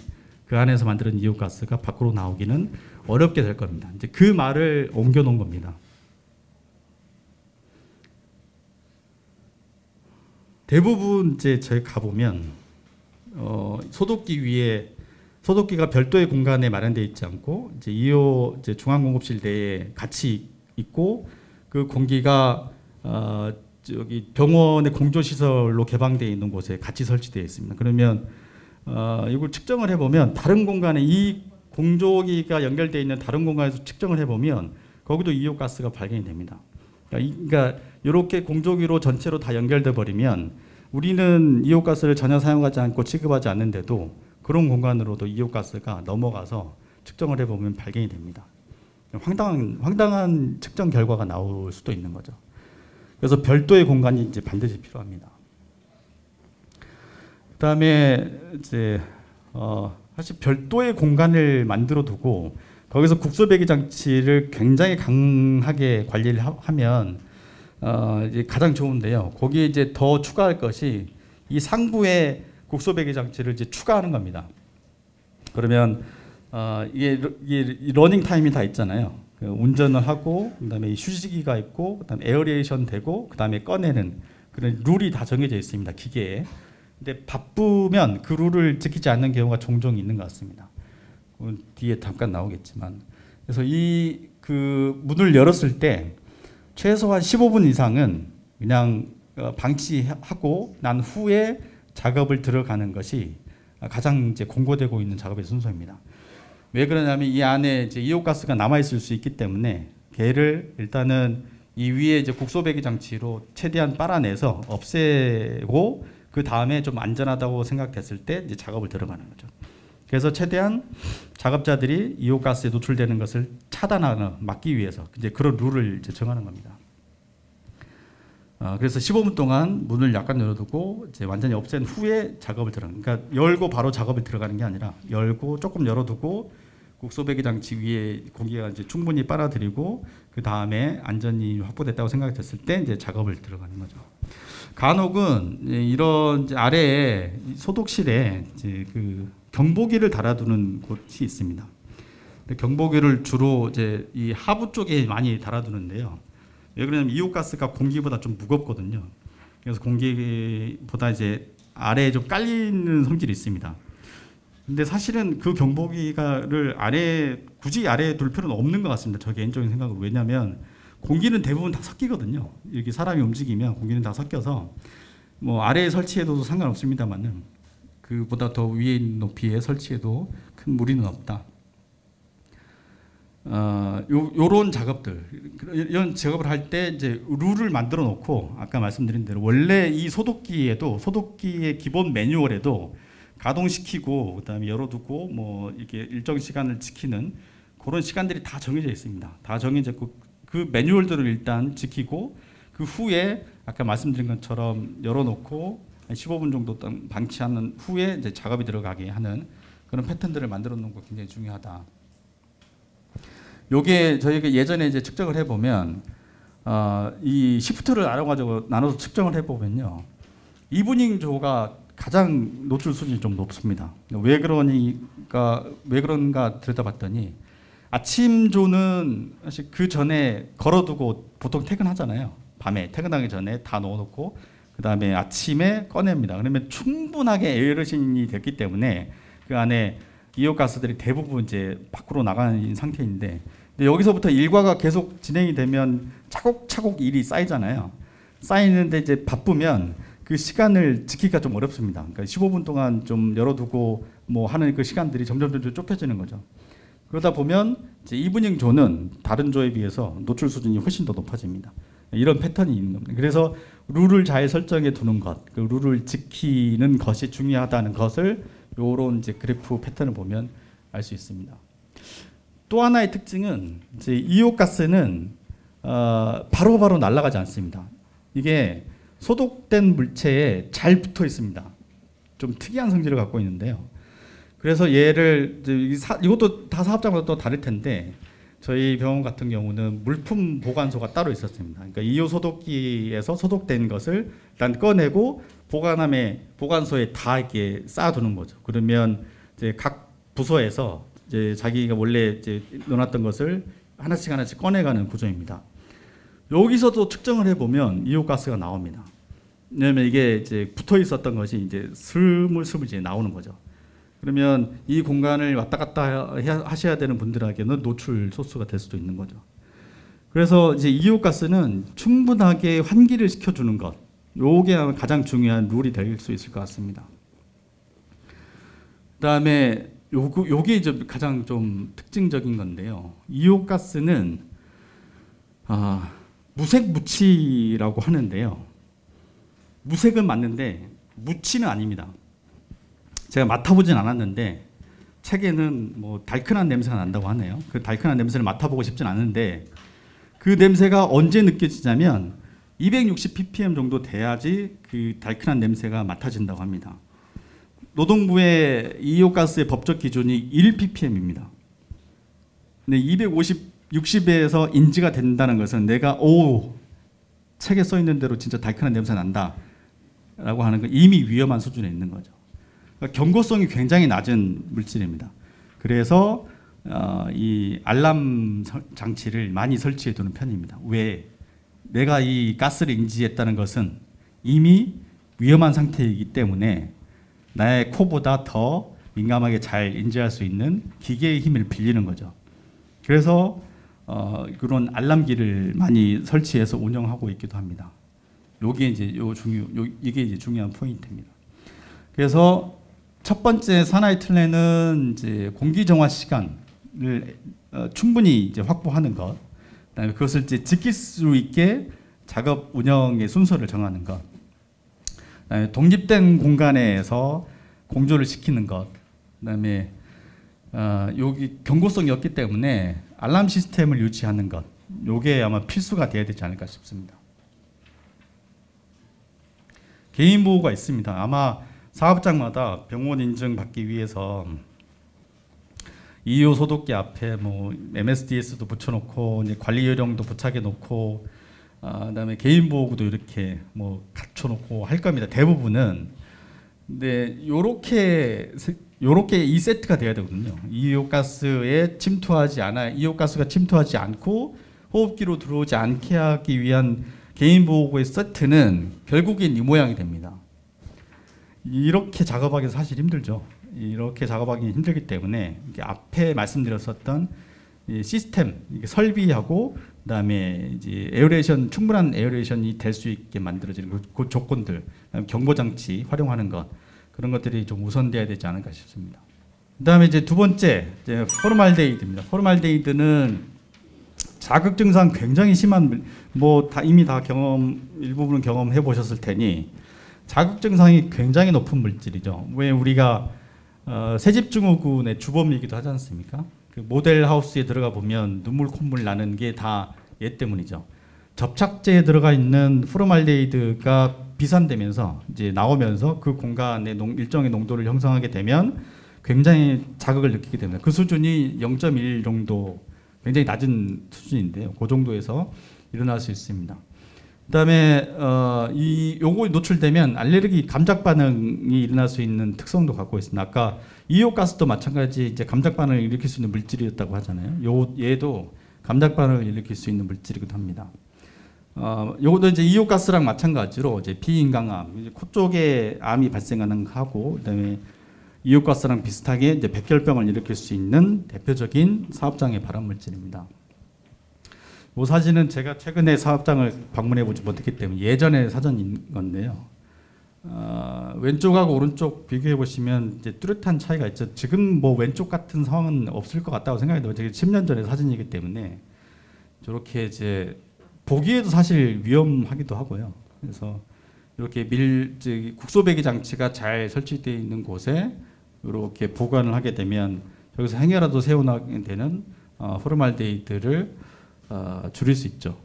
그 안에서 만드는 이오가스가 밖으로 나오기는 어렵게 될 겁니다. 이제 그 말을 옮겨 놓은 겁니다. 대부분 이제 저희 가보면 소독기 위에 소독기가 별도의 공간에 마련되어 있지 않고 이제 이오 이제 중앙공급실 내에 같이 있고, 그 공기가 저기 병원의 공조시설로 개방되어 있는 곳에 같이 설치되어 있습니다. 그러면 이걸 측정을 해보면 다른 공간에 이 공조기가 연결되어 있는 다른 공간에서 측정을 해보면 거기도 이오가스가 발견이 됩니다. 그러니까 이렇게 공조기로 전체로 다 연결돼 버리면 우리는 이오가스를 전혀 사용하지 않고 취급하지 않는데도 그런 공간으로도 이오가스가 넘어가서 측정을 해보면 발견이 됩니다. 황당한 측정 결과가 나올 수도 있는 거죠. 그래서 별도의 공간이 이제 반드시 필요합니다. 그다음에 이제 사실 별도의 공간을 만들어 두고 거기서 국소 배기 장치를 굉장히 강하게 관리를 하면 이제 가장 좋은데요. 거기에 이제 더 추가할 것이 이 상부에 국소 배기 장치를 이제 추가하는 겁니다. 그러면 이게 러닝 타임이 다 있잖아요. 그 운전을 하고 그다음에 휴지기가 있고 그다음에 에어리에이션 되고 그다음에 꺼내는 그런 룰이 다 정해져 있습니다. 기계에. 근데 바쁘면 그 룰을 지키지 않는 경우가 종종 있는 것 같습니다. 뒤에 잠깐 나오겠지만. 그래서 이 그 문을 열었을 때 최소한 15분 이상은 그냥 방치하고 난 후에 작업을 들어가는 것이 가장 이제 공고되고 있는 작업의 순서입니다. 왜 그러냐면 이 안에 이제 이온가스가 남아 있을 수 있기 때문에 걔를 일단은 이 위에 이제 국소 배기 장치로 최대한 빨아내서 없애고 그 다음에 좀 안전하다고 생각됐을 때 이제 작업을 들어가는 거죠. 그래서 최대한 작업자들이 이온가스에 노출되는 것을 차단하는 막기 위해서 이제 그런 룰을 이제 정하는 겁니다. 그래서 15분 동안 문을 약간 열어두고 이제 완전히 없앤 후에 작업을 들어가는. 그러니까 열고 바로 작업에 들어가는 게 아니라 열고 조금 열어두고 국소 배기 장치 위에 공기가 이제 충분히 빨아들이고 그 다음에 안전이 확보됐다고 생각됐을 때 이제 작업을 들어가는 거죠. 간혹은 이런 이제 아래에 소독실에 이제 그 경보기를 달아두는 곳이 있습니다. 경보기를 주로 이제 이 하부 쪽에 많이 달아두는데요. 왜 그러냐면 이온가스가 공기보다 좀 무겁거든요. 그래서 공기보다 이제 아래에 좀 깔리는 성질이 있습니다. 근데 사실은 그 경보기를 굳이 아래에 둘 필요는 없는 것 같습니다. 저 개인적인 생각으로. 왜냐하면 공기는 대부분 다 섞이거든요. 이렇게 사람이 움직이면 공기는 다 섞여서 뭐 아래에 설치해도 상관없습니다만은 그보다 더 위에 있는 높이에 설치해도 큰 무리는 없다. 요런 작업들, 이런 작업을 할 때 이제 룰을 만들어 놓고 아까 말씀드린 대로 원래 이 소독기의 기본 매뉴얼에도 가동시키고 그다음에 열어두고 뭐 이렇게 일정 시간을 지키는 그런 시간들이 다 정해져 있습니다. 다 정해져 있고 그 매뉴얼들을 일단 지키고 그 후에 아까 말씀드린 것처럼 열어놓고 15분 정도 방치하는 후에 이제 작업이 들어가게 하는 그런 패턴들을 만들어 놓는 거 굉장히 중요하다. 요게 저희가 예전에 이제 측정을 해보면 이 시프트를 나눠서 측정을 해보면요, 이브닝 조가 가장 노출 수준이 좀 높습니다. 왜 그런가 들여다봤더니 아침 조는 사실 그 전에 걸어두고 보통 퇴근하잖아요. 밤에 퇴근하기 전에 다 넣어놓고 그 다음에 아침에 꺼냅니다. 그러면 충분하게 에어로신이 됐기 때문에 그 안에 이온가스들이 대부분 이제 밖으로 나가는 상태인데, 근데 여기서부터 일과가 계속 진행이 되면 차곡차곡 일이 쌓이잖아요. 쌓이는데 이제 바쁘면 그 시간을 지키기가 좀 어렵습니다. 그러니까 15분 동안 좀 열어두고 뭐 하는 그 시간들이 점점 좁혀지는 거죠. 그러다 보면 이제 이브닝 조는 다른 조에 비해서 노출 수준이 훨씬 더 높아집니다. 이런 패턴이 있는 겁니다. 그래서 룰을 잘 설정해 두는 것, 그 룰을 지키는 것이 중요하다는 것을 요런 이제 그래프 패턴을 보면 알 수 있습니다. 또 하나의 특징은 이제 이온가스는 바로바로 날아가지 않습니다. 이게 소독된 물체에 잘 붙어 있습니다. 좀 특이한 성질을 갖고 있는데요. 그래서 얘를 이것도 다 사업장마다 또 다를 텐데 저희 병원 같은 경우는 물품 보관소가 따로 있었습니다. 그러니까 이온 소독기에서 소독된 것을 일단 꺼내고 보관소에 다 이렇게 쌓아두는 거죠. 그러면 이제 각 부서에서 이제 자기가 원래 이제 넣어놨던 것을 하나씩 꺼내가는 구조입니다. 여기서도 측정을 해보면 이온가스가 나옵니다. 왜냐하면 이게 이제 붙어 있었던 것이 이제 스물스물 이제 나오는 거죠. 그러면 이 공간을 왔다 갔다 하셔야 되는 분들에게는 노출 소스가 될 수도 있는 거죠. 그래서 이제 이온가스는 충분하게 환기를 시켜주는 것, 요게 가장 중요한 룰이 될 수 있을 것 같습니다. 그다음에 요게 이제 가장 좀 특징적인 건데요. 이온가스는 무색 무치라고 하는데요. 무색은 맞는데 무치는 아닙니다. 제가 맡아보진 않았는데 책에는 뭐 달큰한 냄새가 난다고 하네요. 그 달큰한 냄새를 맡아보고 싶진 않은데 그 냄새가 언제 느껴지냐면 260 ppm 정도 돼야지 그 달큰한 냄새가 맡아진다고 합니다. 노동부의 이호가스의 법적 기준이 1ppm입니다. 근데 260에서 인지가 된다는 것은 내가 책에 써 있는 대로 진짜 달큰한 냄새 난다라고 하는 건 이미 위험한 수준에 있는 거죠. 그러니까 경고성이 굉장히 낮은 물질입니다. 그래서 이 알람 장치를 많이 설치해 두는 편입니다. 왜? 내가 이 가스를 인지했다는 것은 이미 위험한 상태이기 때문에 나의 코보다 더 민감하게 잘 인지할 수 있는 기계의 힘을 빌리는 거죠. 그래서 그런 알람기를 많이 설치해서 운영하고 있기도 합니다. 이게 이제 중요한 포인트입니다. 그래서 첫 번째 사나이 틀레는 이제 공기 정화 시간을 충분히 이제 확보하는 것, 그다음에 그것을 이제 지킬 수 있게 작업 운영의 순서를 정하는 것, 그다음에 독립된 공간에서 공조를 시키는 것, 그다음에 여기 경고성이 없기 때문에 알람 시스템을 유지하는 것, 요게 아마 필수가 돼야 되지 않을까 싶습니다. 개인 보호가 있습니다. 아마 사업장마다 병원 인증 받기 위해서 EO 소독기 앞에 뭐 MSDS도 붙여놓고 이제 관리 요령도 부착해 놓고 그다음에 개인 보호구도 이렇게 뭐 갖춰놓고 할 겁니다. 대부분은. 근데 요렇게 이 세트가 돼야 되거든요. 이호가스에 침투하지 않아, 이호가스가 침투하지 않고 호흡기로 들어오지 않게 하기 위한 개인 보호구의 세트는 결국엔 이 모양이 됩니다. 이렇게 작업하기 사실 힘들죠. 이렇게 작업하기 힘들기 때문에 앞에 말씀드렸었던 이 시스템, 설비하고 그다음에 이제 에어레이션, 충분한 에어레이션이 될 수 있게 만들어지는 그 조건들, 경보 장치 활용하는 것, 그런 것들이 좀 우선돼야 되지 않을까 싶습니다. 그다음에 이제 두 번째, 이제 포르말데히드입니다. 포르말데히드는 자극 증상 굉장히 심한, 뭐 이미 다 일부분은 경험해 보셨을 테니 자극 증상이 굉장히 높은 물질이죠. 왜 우리가 새집증후군의 주범이기도 하지 않습니까? 그 모델 하우스에 들어가 보면 눈물 콧물 나는 게 다 얘 때문이죠. 접착제에 들어가 있는 포르말데히드가 비산되면서 이제 나오면서 그 공간에 일정의 농도를 형성하게 되면 굉장히 자극을 느끼게 됩니다. 그 수준이 0.1 정도, 굉장히 낮은 수준인데요. 그 정도에서 일어날 수 있습니다. 그다음에 요거 노출되면 알레르기 감작 반응이 일어날 수 있는 특성도 갖고 있습니다. 아까 이호가스도 마찬가지 이제 감작 반응을 일으킬 수 있는 물질이었다고 하잖아요. 얘도 감작 반응을 일으킬 수 있는 물질이기도 합니다. 요것도 이제 이호가스랑 마찬가지로 이제 비인강암, 코 쪽에 암이 발생하는 하고, 그다음에 이호가스랑 비슷하게 이제 백혈병을 일으킬 수 있는 대표적인 사업장의 발암 물질입니다. 이 사진은 제가 최근에 사업장을 방문해 보지 못했기 때문에 예전의 사진인 건데요. 왼쪽하고 오른쪽 비교해 보시면 이제 뚜렷한 차이가 있죠. 지금 뭐 왼쪽 같은 상황은 없을 것 같다고 생각이 들어요. 제가 10년 전의 사진이기 때문에 저렇게 이제 보기에도 사실 위험하기도 하고요. 그래서 이렇게 국소배기 장치가 잘 설치되어 있는 곳에 이렇게 보관을 하게 되면 여기서 행여라도 새어나게 되는 포르말데히드를 줄일 수 있죠.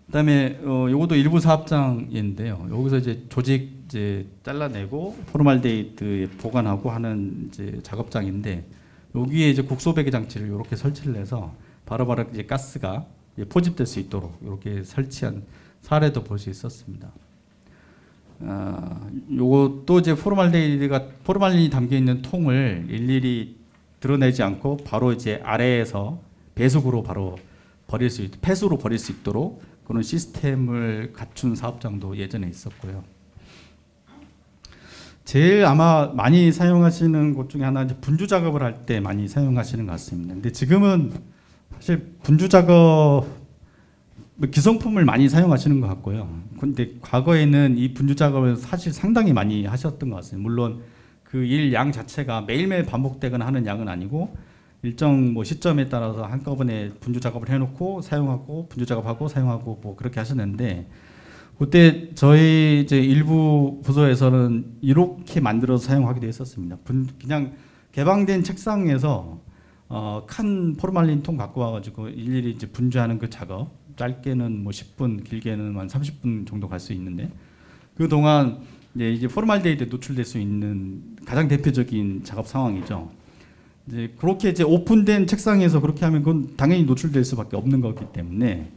그다음에 요것도 일부 사업장인데요. 여기서 이제 조직 이제 잘라내고 포르말데히드 보관하고 하는 이제 작업장인데, 여기에 이제 국소배기 장치를 이렇게 설치를 해서 바로바로 이제 가스가 이제 포집될 수 있도록 이렇게 설치한 사례도 볼 수 있었습니다. 요것도 이제 포르말린이 담겨 있는 통을 일일이 드러내지 않고 바로 이제 아래에서 배수구로 바로 폐수로 버릴 수 있도록 그런 시스템을 갖춘 사업장도 예전에 있었고요. 제일 아마 많이 사용하시는 곳 중에 하나, 이제 분주 작업을 할 때 많이 사용하시는 것 같습니다. 근데 지금은 사실 분주 작업 기성품을 많이 사용하시는 것 같고요. 근데 과거에는 이 분주 작업을 사실 상당히 많이 하셨던 것 같습니다. 물론 그 일 양 자체가 매일매일 반복되거나 하는 양은 아니고 일정 뭐 시점에 따라서 한꺼번에 분주 작업을 해놓고 사용하고 분주 작업하고 사용하고 뭐 그렇게 하셨는데, 그때 저희 이제 일부 부서에서는 이렇게 만들어서 사용하기도 했었습니다. 그냥 개방된 책상에서 칸 포르말린 통 갖고 와가지고 일일이 이제 분주하는 그 작업, 짧게는 뭐 10분, 길게는 한 30분 정도 갈 수 있는데, 그 동안 이제 포르말데히드에 노출될 수 있는 가장 대표적인 작업 상황이죠. 이제 그렇게 이제 오픈된 책상에서 그렇게 하면 그건 당연히 노출될 수밖에 없는 거기 때문에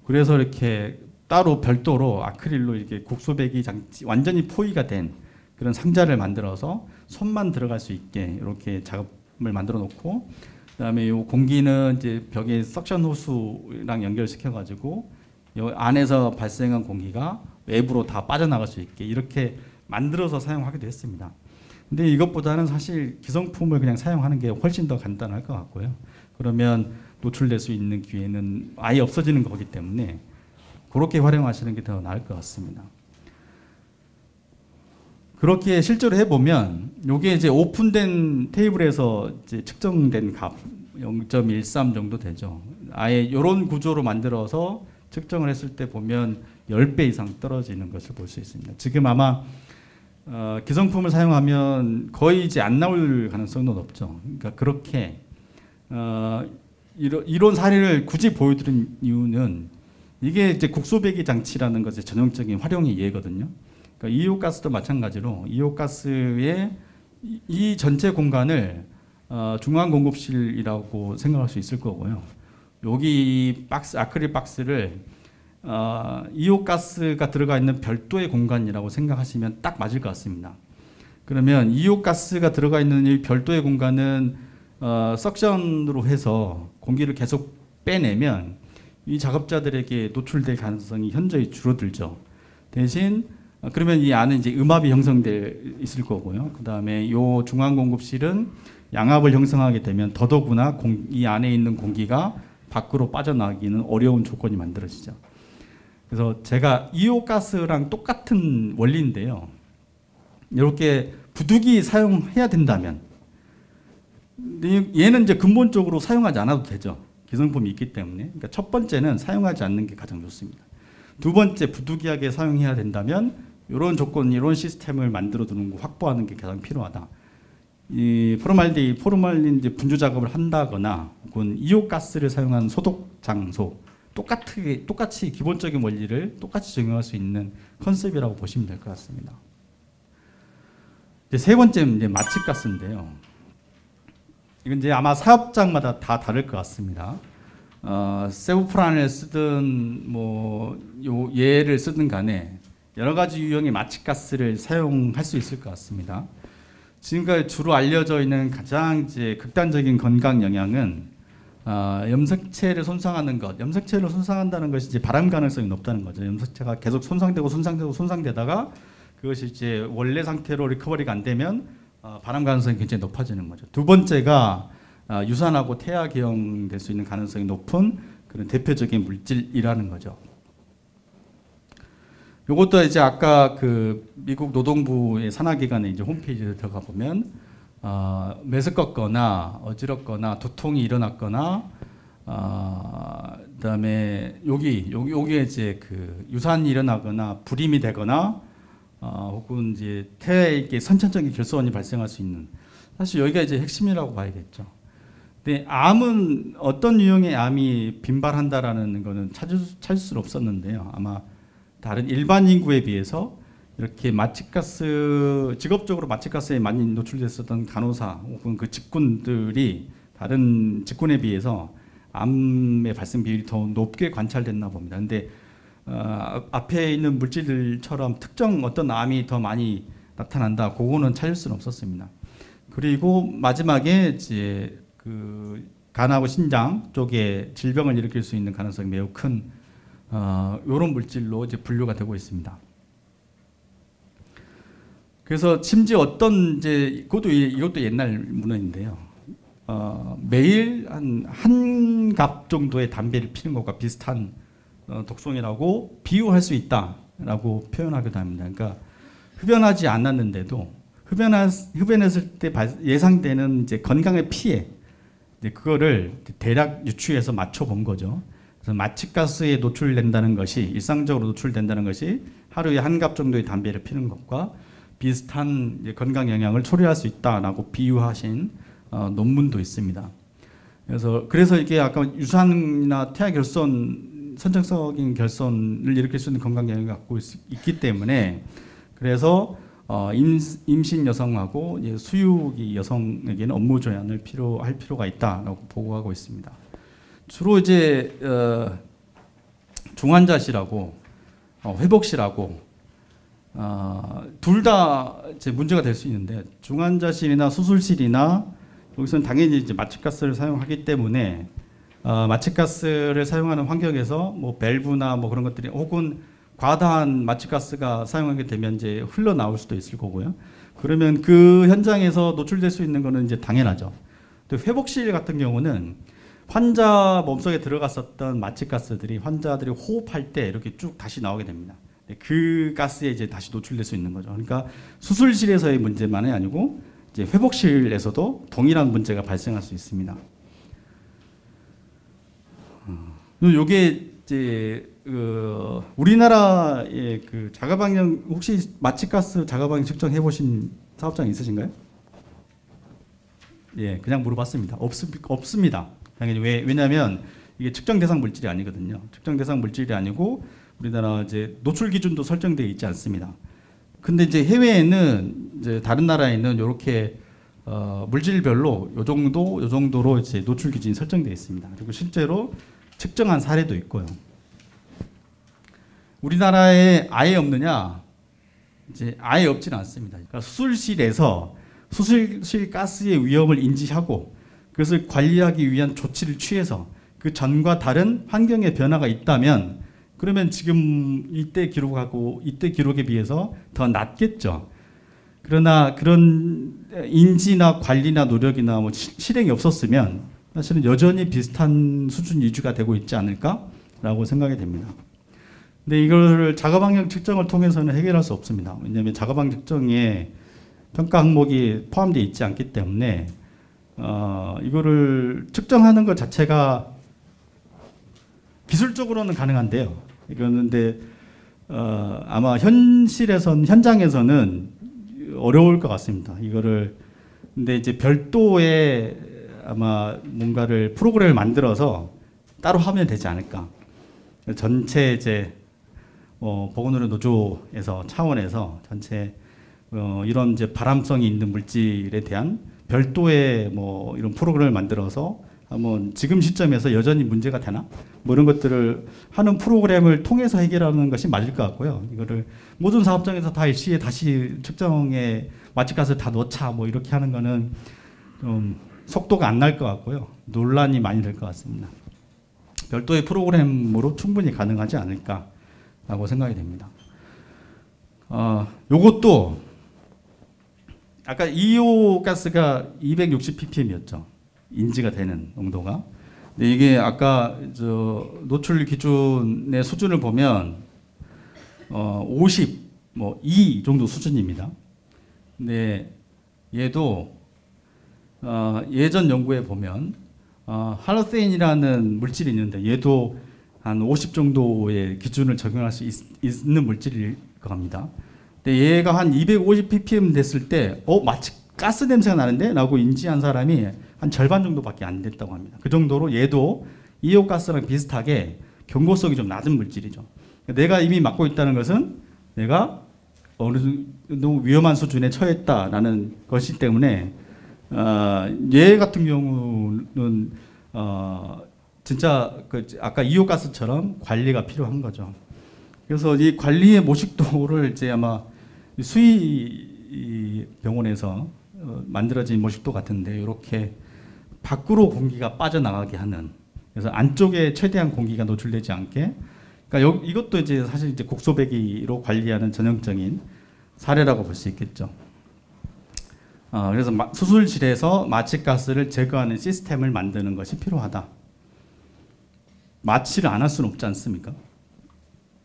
그래서 이렇게 따로 별도로 아크릴로 이렇게 국소배기 장치 완전히 포위가 된 그런 상자를 만들어서 손만 들어갈 수 있게 이렇게 작업을 만들어 놓고 그다음에 요 공기는 이제 벽에 석션 호수랑 연결시켜 가지고 요 안에서 발생한 공기가 외부로 다 빠져나갈 수 있게 이렇게 만들어서 사용하기도 했습니다. 근데 이것보다는 사실 기성품을 그냥 사용하는 게 훨씬 더 간단할 것 같고요. 그러면 노출될 수 있는 기회는 아예 없어지는 거기 때문에 그렇게 활용하시는 게 더 나을 것 같습니다. 그렇게 실제로 해보면 이게 이제 오픈된 테이블에서 이제 측정된 값 0.13 정도 되죠. 아예 이런 구조로 만들어서 측정을 했을 때 보면 10배 이상 떨어지는 것을 볼 수 있습니다. 지금 아마 기성품을 사용하면 거의 이제 안 나올 가능성은 높죠. 그러니까 그렇게 이런 사례를 굳이 보여드린 이유는 이게 이제 국소배기 장치라는 것의 전형적인 활용의 예거든요. 그러니까 이오가스도 마찬가지로 이오가스의 이 전체 공간을 중앙 공급실이라고 생각할 수 있을 거고요. 여기 박스 아크릴 박스를 이오가스가 들어가 있는 별도의 공간이라고 생각하시면 딱 맞을 것 같습니다. 그러면 이오가스가 들어가 있는 이 별도의 공간은 석션으로 해서 공기를 계속 빼내면 이 작업자들에게 노출될 가능성이 현저히 줄어들죠. 대신 그러면 이 안에 이제 음압이 형성돼 있을 거고요. 그 다음에 이 중앙 공급실은 양압을 형성하게 되면 더더구나 이 안에 있는 공기가 밖으로 빠져나가기는 어려운 조건이 만들어지죠. 그래서 제가 이오가스랑 똑같은 원리인데요. 이렇게 부두기 사용해야 된다면 얘는 이제 근본적으로 사용하지 않아도 되죠. 기성품이 있기 때문에. 그러니까 첫 번째는 사용하지 않는 게 가장 좋습니다. 두 번째 부두기하게 사용해야 된다면 이런 조건, 이런 시스템을 만들어 두는 거 확보하는 게 가장 필요하다. 이 포르말린 이제 분조 작업을 한다거나 혹은 이오가스를 사용한 소독 장소 똑같이 기본적인 원리를 똑같이 적용할 수 있는 컨셉이라고 보시면 될 것 같습니다. 이제 세 번째는 이제 마취가스인데요. 이건 이제 아마 사업장마다 다 다를 것 같습니다. 세부프란을 쓰든 뭐 얘를 쓰든 간에 여러 가지 유형의 마취가스를 사용할 수 있을 것 같습니다. 지금까지 주로 알려져 있는 가장 이제 극단적인 건강 영향은 염색체를 손상하는 것. 염색체를 손상한다는 것이 이제 발암 가능성이 높다는 거죠. 염색체가 계속 손상되다가 그것이 이제 원래 상태로 리커버리가 안 되면 발암 가능성이 굉장히 높아지는 거죠. 두 번째가 유산하고 태아 기형될 수 있는 가능성이 높은 그런 대표적인 물질이라는 거죠. 이것도 이제 아까 그 미국 노동부의 산하기관의 이제 홈페이지에 들어가 보면 메스껍거나 어지럽거나 두통이 일어났거나 그다음에 여기에 이제 그 유산이 일어나거나 불임이 되거나 혹은 이제 태아에게 선천적인 결손이 발생할 수 있는 사실 여기가 이제 핵심이라고 봐야겠죠. 근데 암은 어떤 유형의 암이 빈발한다라는 거는 찾을 수 없었는데요. 아마 다른 일반 인구에 비해서 이렇게 마취가스 직업적으로 마취가스에 많이 노출됐었던 간호사 혹은 그 직군들이 다른 직군에 비해서 암의 발생 비율이 더 높게 관찰됐나 봅니다. 근데 앞에 있는 물질들처럼 특정 어떤 암이 더 많이 나타난다. 그거는 찾을 수는 없었습니다. 그리고 마지막에 이제 그 간하고 신장 쪽에 질병을 일으킬 수 있는 가능성이 매우 큰 이런 물질로 이제 분류가 되고 있습니다. 그래서 심지어 어떤 이제 이것도 옛날 문헌인데요. 매일 한 갑 정도의 담배를 피는 것과 비슷한 독성이라고 비유할 수 있다라고 표현하기도 합니다. 그러니까 흡연하지 않았는데도 흡연했을 때 예상되는 이제 건강의 피해 그거를 대략 유추해서 맞춰 본 거죠. 그래서 마취가스에 노출된다는 것이 일상적으로 노출된다는 것이 하루에 한 갑 정도의 담배를 피는 것과 비슷한 이제 건강 영향을 초래할 수 있다라고 비유하신 논문도 있습니다. 그래서 이게 아까 유산이나 태아 결손 선천적인 결손을 일으킬 수 있는 건강 영향을 갖고 있기 때문에 그래서 임신 여성하고 수유기 여성에게는 업무 조연을 할 필요가 있다라고 보고하고 있습니다. 주로 이제 중환자실하고 회복실하고 둘 다 이제 문제가 될 수 있는데, 중환자실이나 수술실이나 여기서는 당연히 이제 마취가스를 사용하기 때문에 마취가스를 사용하는 환경에서 뭐 밸브나 뭐 그런 것들이 혹은 과다한 마취가스가 사용하게 되면 이제 흘러나올 수도 있을 거고요. 그러면 그 현장에서 노출될 수 있는 거는 이제 당연하죠. 또 회복실 같은 경우는 환자 몸속에 들어갔었던 마취가스들이 환자들이 호흡할 때 이렇게 쭉 다시 나오게 됩니다. 그 가스에 이제 다시 노출될 수 있는 거죠. 그러니까 수술실에서의 문제만이 아니고 이제 회복실에서도 동일한 문제가 발생할 수 있습니다. 요게 이제 우리나라의 그 자가방역, 혹시 마취가스 자가방역 측정해 보신 사업장 있으신가요? 예, 그냥 물어봤습니다. 없습니다. 당연히 왜냐하면 이게 측정 대상 물질이 아니거든요. 측정 대상 물질이 아니고 우리나라 이제 노출 기준도 설정되어 있지 않습니다. 근데 이제 해외에는 이제 다른 나라에는 이렇게 물질별로 요 정도로 이제 노출 기준이 설정되어 있습니다. 그리고 실제로 측정한 사례도 있고요. 우리나라에 아예 없느냐? 이제 아예 없지는 않습니다. 그러니까 수술실에서 수술실 가스의 위험을 인지하고 그것을 관리하기 위한 조치를 취해서 그 전과 다른 환경의 변화가 있다면 그러면 지금 이때 기록에 비해서 더 낮겠죠. 그러나 그런 인지나 관리나 노력이나 뭐 실행이 없었으면 사실은 여전히 비슷한 수준 유지가 되고 있지 않을까라고 생각이 됩니다. 근데 이걸 자가방역 측정을 통해서는 해결할 수 없습니다. 왜냐하면 자가방역 측정에 평가 항목이 포함되어 있지 않기 때문에 이거를 측정하는 것 자체가 기술적으로는 가능한데요. 이거는데 아마 현장에서는 어려울 것 같습니다. 이거를 근데 이제 별도의 아마 뭔가를 프로그램을 만들어서 따로 하면 되지 않을까. 전체 이제 보건의료 노조에서 차원에서 전체 이런 이제 발암성이 있는 물질에 대한 별도의 뭐 이런 프로그램을 만들어서 한번 지금 시점에서 여전히 문제가 되나? 뭐 이런 것들을 하는 프로그램을 통해서 해결하는 것이 맞을 것 같고요. 이거를 모든 사업장에서 다 일시에 다시 측정에 마취가스를 다 넣자 뭐 이렇게 하는 거는 좀 속도가 안 날 것 같고요. 논란이 많이 될 것 같습니다. 별도의 프로그램으로 충분히 가능하지 않을까라고 생각이 됩니다. 요것도 아까 EO 가스가 260ppm이었죠. 인지가 되는 농도가. 근데 이게 아까 노출 기준의 수준을 보면 50, 뭐 2 정도 수준입니다. 근데 얘도 예전 연구에 보면 할로세인이라는 물질이 있는데 얘도 한 50 정도의 기준을 적용할 수 있는 물질일 겁니다. 근데 얘가 한 250ppm 됐을 때 마치 가스 냄새가 나는데? 라고 인지한 사람이 한 절반 정도밖에 안 됐다고 합니다. 그 정도로 얘도 이오가스랑 비슷하게 경고성이 좀 낮은 물질이죠. 내가 이미 맡고 있다는 것은 내가 어느 정도 위험한 수준에 처했다라는 것이기 때문에 얘 같은 경우는 진짜 아까 이오가스처럼 관리가 필요한 거죠. 그래서 이 관리의 모식도를 이제 아마 수의 병원에서 만들어진 모식도 같은데 이렇게 밖으로 공기가 빠져나가게 하는, 그래서 안쪽에 최대한 공기가 노출되지 않게, 그러니까 이것도 이제 사실 이제 국소배기로 관리하는 전형적인 사례라고 볼 수 있겠죠. 그래서 수술실에서 마취가스를 제거하는 시스템을 만드는 것이 필요하다. 마취를 안 할 수는 없지 않습니까?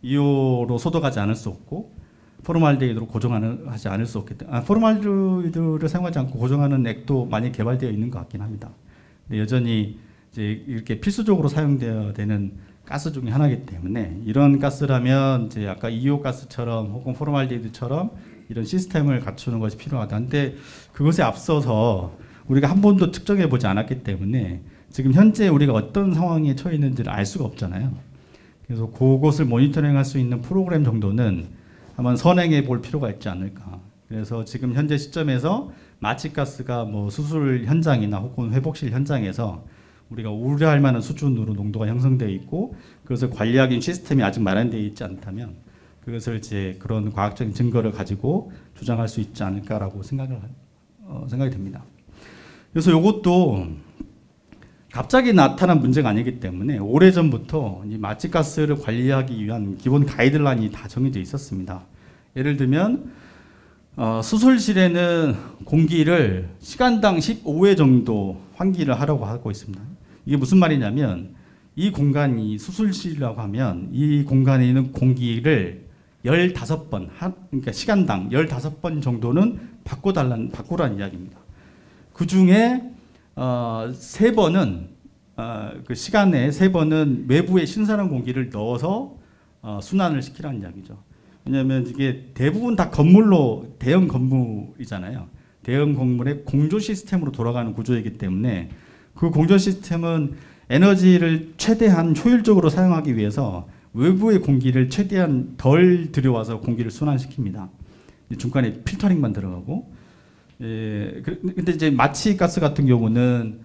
이오로 소독하지 않을 수 없고 포르말데히드로 고정하지 않을 수 없기 때문에 포르말데히드를 사용하지 않고 고정하는 액도 많이 개발되어 있는 것 같긴 합니다. 근데 여전히 이제 이렇게 필수적으로 사용되어야 되는 가스 중에 하나이기 때문에 이런 가스라면 이제 아까 이오 가스처럼 혹은 포르말데히드처럼 이런 시스템을 갖추는 것이 필요하다. 근데 그것에 앞서서 우리가 한 번도 측정해 보지 않았기 때문에 지금 현재 우리가 어떤 상황에 처해 있는지를 알 수가 없잖아요. 그래서 그것을 모니터링할 수 있는 프로그램 정도는 한번 선행해 볼 필요가 있지 않을까. 그래서 지금 현재 시점에서 마취가스가 뭐 수술 현장이나 혹은 회복실 현장에서 우리가 우려할 만한 수준으로 농도가 형성되어 있고 그것을 관리하기 시스템이 아직 마련되어 있지 않다면 그것을 이제 그런 과학적인 증거를 가지고 주장할 수 있지 않을까라고 생각이 됩니다. 그래서 이것도 갑자기 나타난 문제가 아니기 때문에 오래전부터 이 마취가스를 관리하기 위한 기본 가이드라인이 다 정해져 있었습니다. 예를 들면 수술실에는 공기를 시간당 15회 정도 환기를 하라고 하고 있습니다. 이게 무슨 말이냐면 이 공간이 수술실이라고 하면 이 공간에 있는 공기를 15번, 그러니까 시간당 15번 정도는 바꾸라는 이야기입니다. 그 중에 3번은 그 시간에 3번은 외부의 신선한 공기를 넣어서 순환을 시키라는 이야기죠. 왜냐하면 이게 대부분 다 건물로 대형 건물이잖아요. 대형 건물의 공조 시스템으로 돌아가는 구조이기 때문에 그 공조 시스템은 에너지를 최대한 효율적으로 사용하기 위해서 외부의 공기를 최대한 덜 들여와서 공기를 순환시킵니다. 중간에 필터링만 들어가고, 근데 이제 마취가스 같은 경우는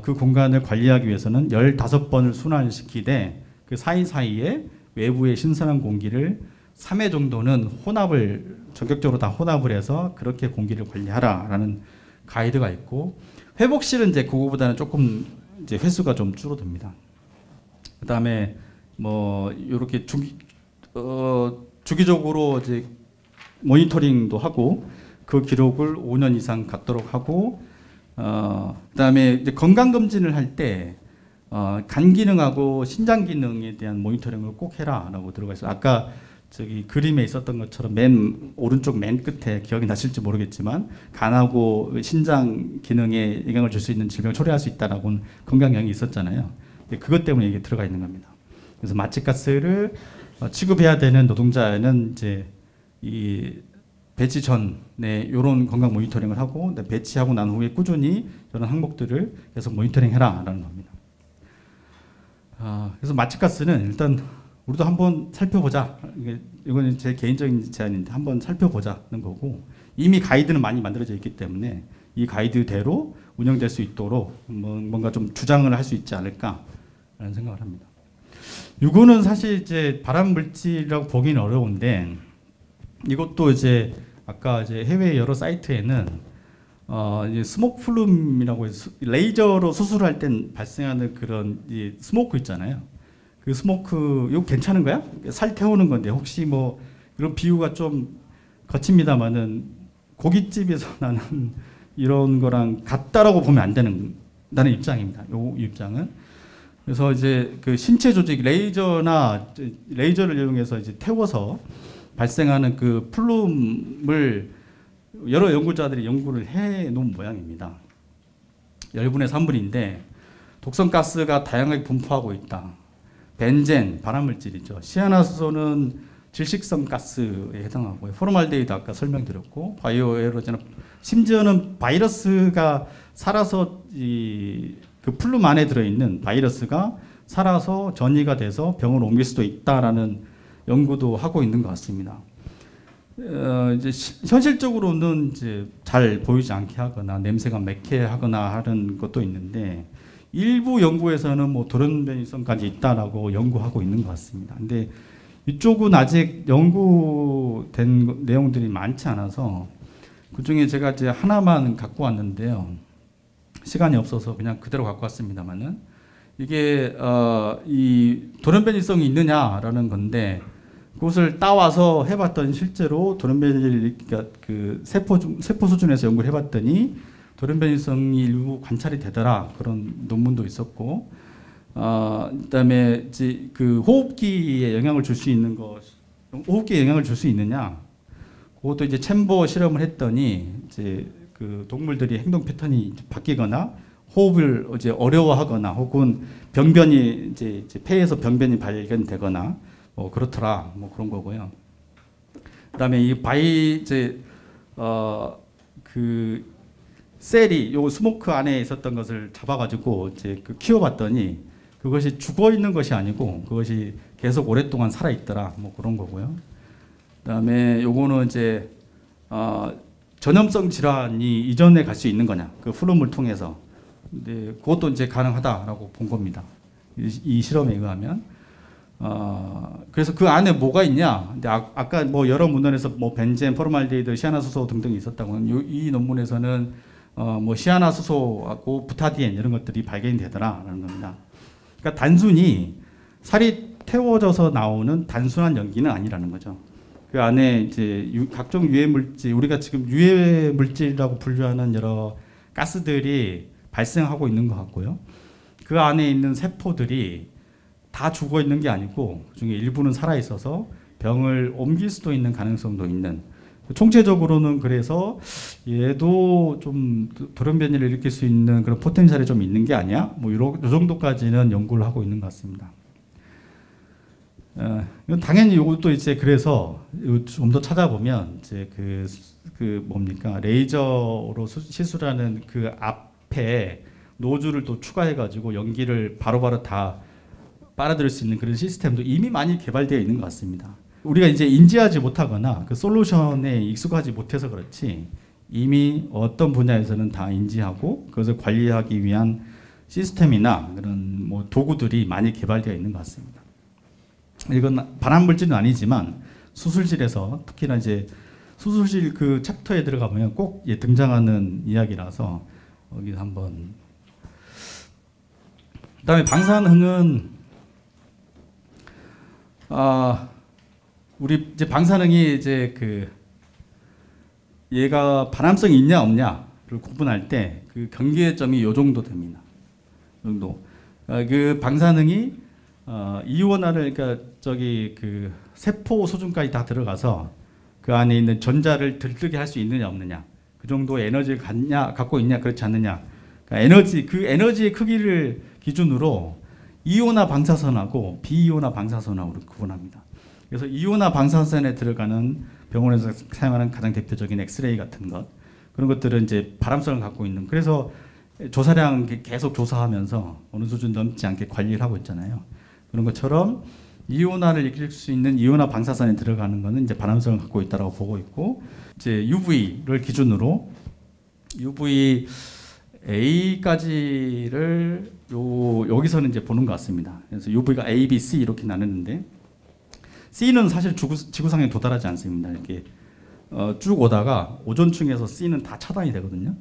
그 공간을 관리하기 위해서는 15번을 순환시키되 그 사이사이에 외부의 신선한 공기를 3회 정도는 전격적으로 다 혼합을 해서 그렇게 공기를 관리하라라는 가이드가 있고, 회복실은 이제 그거보다는 조금 이제 횟수가 좀 줄어듭니다. 그다음에 뭐 이렇게 주기적으로 이제 모니터링도 하고 그 기록을 5년 이상 갖도록 하고, 그다음에 이제 건강 검진을 할 때 간 기능하고 신장 기능에 대한 모니터링을 꼭 해라라고 들어가 있어요. 아까 저기 그림에 있었던 것처럼 맨 오른쪽 맨 끝에 기억이 나실지 모르겠지만 간하고 신장 기능에 영향을 줄 수 있는 질병을 초래할 수 있다라고는 건강 영향이 있었잖아요. 그것 때문에 이게 들어가 있는 겁니다. 그래서 마취가스를 취급해야 되는 노동자는 이제 이 배치 전에 이런 건강 모니터링을 하고 배치하고 난 후에 꾸준히 이런 항목들을 계속 모니터링해라라는 겁니다. 그래서 마취가스는 일단 우리도 한번 살펴보자. 이거는 제 개인적인 제안인데 한번 살펴보자는 거고, 이미 가이드는 많이 만들어져 있기 때문에 이 가이드대로 운영될 수 있도록 뭔가 좀 주장을 할 수 있지 않을까라는 생각을 합니다. 이거는 사실 이제 발암 물질이라고 보기는 어려운데, 이것도 이제 아까 이제 해외 여러 사이트에는 이제 스모크 플룸이라고 해서 레이저로 수술할 땐 발생하는 그런 이 스모크 있잖아요. 그 스모크 이거 괜찮은 거야? 살 태우는 건데 혹시 뭐 이런 비유가 좀 거칩니다만은 고깃집에서 나는 이런 거랑 같다라고 보면 안 된다는 입장입니다. 요 입장은. 그래서 이제 그 신체 조직 레이저를 이용해서 이제 태워서 발생하는 그 플룸을 여러 연구자들이 연구를 해 놓은 모양입니다. 열분의 3분인데 독성 가스가 다양하게 분포하고 있다. 벤젠, 발암물질이죠. 시아나수소는 질식성 가스에 해당하고요. 포르말데히드 아까 설명드렸고, 바이오에로젠, 심지어는 바이러스가 살아서 그 플룸 안에 들어있는 바이러스가 살아서 전이가 돼서 병을 옮길 수도 있다라는 연구도 하고 있는 것 같습니다. 이제 현실적으로는 이제 잘 보이지 않게 하거나 냄새가 매캐하거나 하는 것도 있는데, 일부 연구에서는 뭐 돌연변이성까지 있다라고 연구하고 있는 것 같습니다. 근데 이쪽은 아직 연구된 내용들이 많지 않아서 그 중에 제가 이제 하나만 갖고 왔는데요. 시간이 없어서 그냥 그대로 갖고 왔습니다만은 이게 이 돌연변이성이 있느냐라는 건데, 그것을 따와서 해봤더니 실제로 돌연변이를 그 세포 수준에서 연구를 해봤더니 돌연변이성이 일부 관찰이 되더라, 그런 논문도 있었고, 그다음에 이제 그 호흡기에 영향을 줄 수 있는 호흡기에 영향을 줄 수 있느냐, 그것도 이제 챔버 실험을 했더니 이제 그 동물들이 행동 패턴이 바뀌거나 호흡을 이제 어려워하거나 혹은 병변이 이제 폐에서 병변이 발견되거나 뭐 그렇더라, 뭐 그런 거고요. 그다음에 이 그 셀이 요 스모크 안에 있었던 것을 잡아가지고 이제 그 키워봤더니 그것이 죽어 있는 것이 아니고 그것이 계속 오랫동안 살아 있더라, 뭐 그런 거고요. 그다음에 요거는 이제 전염성 질환이 이전에 갈 수 있는 거냐, 그 플룸을 통해서. 근데 그것도 이제 가능하다라고 본 겁니다. 이 실험에 의하면. 그래서 그 안에 뭐가 있냐? 근데 아까 뭐 여러 문헌에서 뭐 벤젠, 포르말데히드, 시아나수소 등등이 있었다고 하는 이 논문에서는 뭐 시아나수소하고 부타디엔 이런 것들이 발견이 되더라라는 겁니다. 그러니까 단순히 살이 태워져서 나오는 단순한 연기는 아니라는 거죠. 그 안에 이제 각종 유해 물질, 우리가 지금 유해 물질이라고 분류하는 여러 가스들이 발생하고 있는 것 같고요. 그 안에 있는 세포들이 다 죽어 있는 게 아니고 그중에 일부는 살아 있어서 병을 옮길 수도 있는 가능성도 있는. 총체적으로는 그래서 얘도 좀 돌연변이를 일으킬 수 있는 그런 포텐셜이 좀 있는 게 아니야? 뭐 요 정도까지는 연구를 하고 있는 것 같습니다. 당연히 이것도 이제 그래서 좀 더 찾아보면 이제 그 뭡니까, 레이저로 시술하는 그 앞에 노즐을 또 추가해가지고 연기를 바로바로 다 빨아들일 수 있는 그런 시스템도 이미 많이 개발되어 있는 것 같습니다. 우리가 이제 인지하지 못하거나 그 솔루션에 익숙하지 못해서 그렇지 이미 어떤 분야에서는 다 인지하고 그것을 관리하기 위한 시스템이나 그런 뭐 도구들이 많이 개발되어 있는 것 같습니다. 이건 발암 물질은 아니지만 수술실에서 특히나 이제 수술실 그 챕터에 들어가 보면 꼭 등장하는 이야기라서 여기 한번. 그다음에 방사능은 우리 이제 방사능이 이제 얘가 발암성이 있냐 없냐를 구분할 때 그 경계점이 요 정도 됩니다. 정도. 그 방사능이 이온화를, 그러니까 그 세포 수준까지 다 들어가서 그 안에 있는 전자를 들뜨게 할 수 있느냐 없느냐, 그 정도의 에너지를 갖고 있냐 그렇지 않느냐. 그러니까 그 에너지의 크기를 기준으로 이온화 방사선하고 비이온화 방사선하고 구분합니다. 그래서 이온화 방사선에 들어가는 병원에서 사용하는 가장 대표적인 엑스레이 같은 것, 그런 것들은 이제 발암성을 갖고 있는, 그래서 조사량 계속 조사하면서 어느 수준 넘지 않게 관리를 하고 있잖아요. 그런 것처럼 이온화를 일으킬 수 있는 이온화 방사선에 들어가는 것은 이제 발암성을 갖고 있다고 보고 있고, 이제 UV를 기준으로 UV A까지를 여기서는 이제 보는 것 같습니다. 그래서 UV가 A, B, C 이렇게 나누는데 C는 사실 지구상에 도달하지 않습니다. 이렇게 쭉 오다가 오존층에서 C는 다 차단이 되거든요.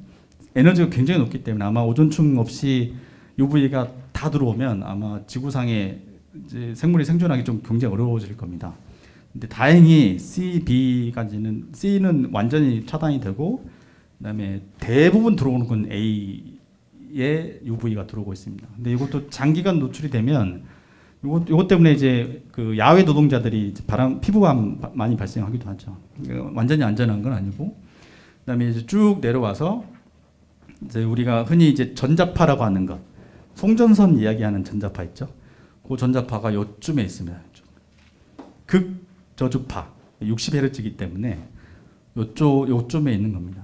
에너지가 굉장히 높기 때문에 아마 오존층 없이 UV가 다 들어오면 아마 지구상에 이제 생물이 생존하기 좀 굉장히 어려워질 겁니다. 근데 다행히 C, B까지는 C는 완전히 차단이 되고, 그다음에 대부분 들어오는 건 A에 UV가 들어오고 있습니다. 근데 이것도 장기간 노출이 되면 이것 때문에 이제 그 야외 노동자들이 피부암 많이 발생하기도 하죠. 완전히 안전한 건 아니고, 그다음에 이제 쭉 내려와서 이제 우리가 흔히 이제 전자파라고 하는 것, 송전선 이야기하는 전자파 있죠. 그 전자파가 요쯤에 있습니다. 극저주파 60Hz이기 때문에 요쯤에 있는 겁니다.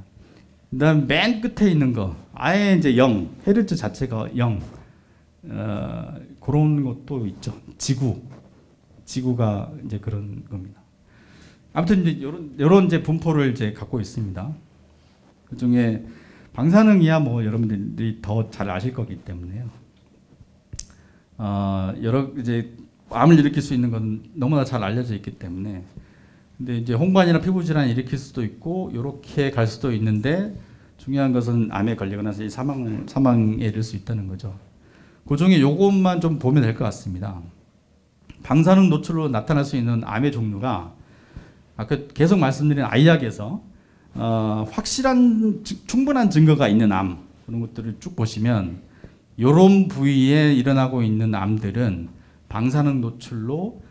그다음 맨 끝에 있는 거 아예 이제 0, 헤르츠 자체가 0, 그런 것도 있죠. 지구가 이제 그런 겁니다. 아무튼 이제 이런 이제 분포를 이제 갖고 있습니다. 그 중에 방사능이야 뭐 여러분들이 더 잘 아실 거기 때문에요. 여러 이제 암을 일으킬 수 있는 건 너무나 잘 알려져 있기 때문에. 근데 이제 홍반이나 피부 질환을 일으킬 수도 있고 이렇게 갈 수도 있는데, 중요한 것은 암에 걸리거나 사망에 이를 수 있다는 거죠. 그 중에 요것만 좀 보면 될 것 같습니다. 방사능 노출로 나타날 수 있는 암의 종류가 아까 계속 말씀드린 아이약에서 확실한 충분한 증거가 있는 암, 그런 것들을 쭉 보시면 이런 부위에 일어나고 있는 암들은 방사능 노출로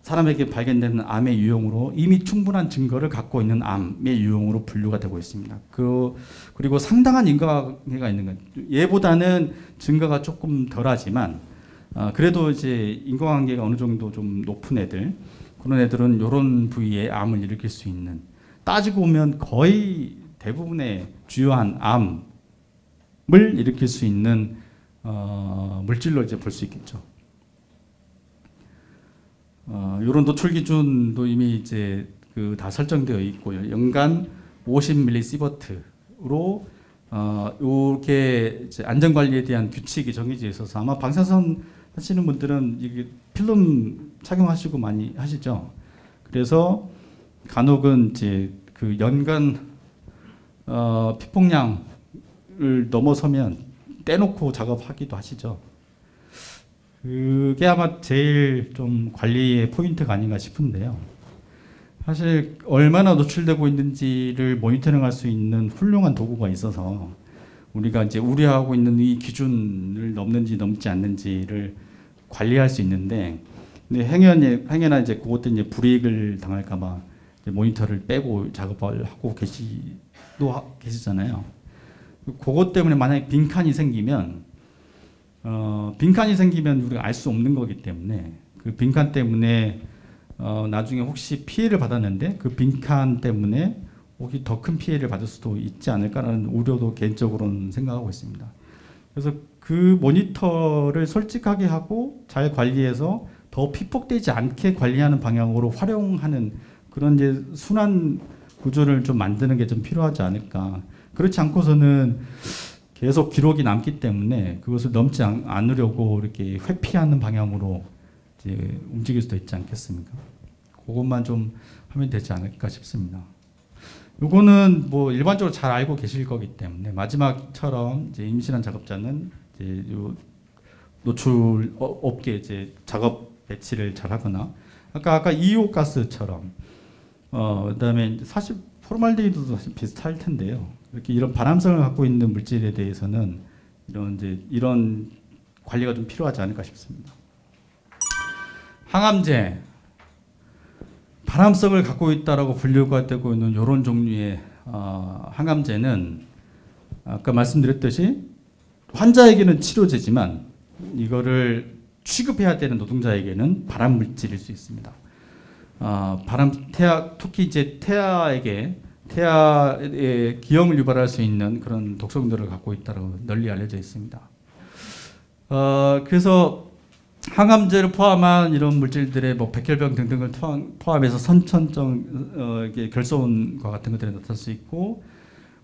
사람에게 발견되는 암의 유형으로 이미 충분한 증거를 갖고 있는 암의 유형으로 분류가 되고 있습니다. 그리고 상당한 인과관계가 있는 거예요. 얘보다는 증거가 조금 덜하지만 그래도 이제 인과관계가 어느 정도 좀 높은 애들, 그런 애들은 이런 부위에 암을 일으킬 수 있는, 따지고 보면 거의 대부분의 주요한 암을 일으킬 수 있는 물질로 이제 볼 수 있겠죠. 이런 노출 기준도 이미 이제 그 다 설정되어 있고요. 연간 50mS로 이렇게 이제 안전 관리에 대한 규칙이 정해져 있어서 아마 방사선 하시는 분들은 이게 필름 착용하시고 많이 하시죠. 그래서 간혹은 이제 그 연간 피폭량을 넘어서면 떼놓고 작업하기도 하시죠. 그게 아마 제일 좀 관리의 포인트가 아닌가 싶은데요. 사실 얼마나 노출되고 있는지를 모니터링할 수 있는 훌륭한 도구가 있어서 우리가 이제 우려하고 있는 이 기준을 넘는지 넘지 않는지를 관리할 수 있는데, 근데 행여나 이제 그것 때문에 불이익을 당할까봐 모니터를 빼고 작업을 하고 계시잖아요. 그것 때문에 만약에 빈칸이 생기면 우리가 알 수 없는 거기 때문에 그 빈칸 때문에 나중에 혹시 피해를 받았는데 그 빈칸 때문에 혹시 더 큰 피해를 받을 수도 있지 않을까라는 우려도 개인적으로는 생각하고 있습니다. 그래서 그 모니터를 솔직하게 하고 잘 관리해서 더 피폭되지 않게 관리하는 방향으로 활용하는 그런 이제 순환 구조를 좀 만드는 게 좀 필요하지 않을까. 그렇지 않고서는 계속 기록이 남기 때문에 그것을 넘지 않으려고 이렇게 회피하는 방향으로 이제 움직일 수도 있지 않겠습니까? 그것만 좀 하면 되지 않을까 싶습니다. 요거는 뭐 일반적으로 잘 알고 계실 거기 때문에 마지막처럼 이제 임신한 작업자는 이제 요 노출 없게 이제 작업 배치를 잘 하거나 아까 이오가스처럼 그다음에 사실 포르말데히드도 사실 비슷할 텐데요. 이렇게 이런 발암성을 갖고 있는 물질에 대해서는 이런 관리가 좀 필요하지 않을까 싶습니다. 항암제 발암성을 갖고 있다라고 분류가 되고 있는 이런 종류의 항암제는 아까 말씀드렸듯이 환자에게는 치료제지만 이거를 취급해야 되는 노동자에게는 발암 물질일 수 있습니다. 특히 이제 태아에 기형을 유발할 수 있는 그런 독성들을 갖고 있다고 널리 알려져 있습니다. 그래서 항암제를 포함한 이런 물질들의 뭐 백혈병 등등을 포함해서 선천적 결손과 같은 것들이 나타날 수 있고,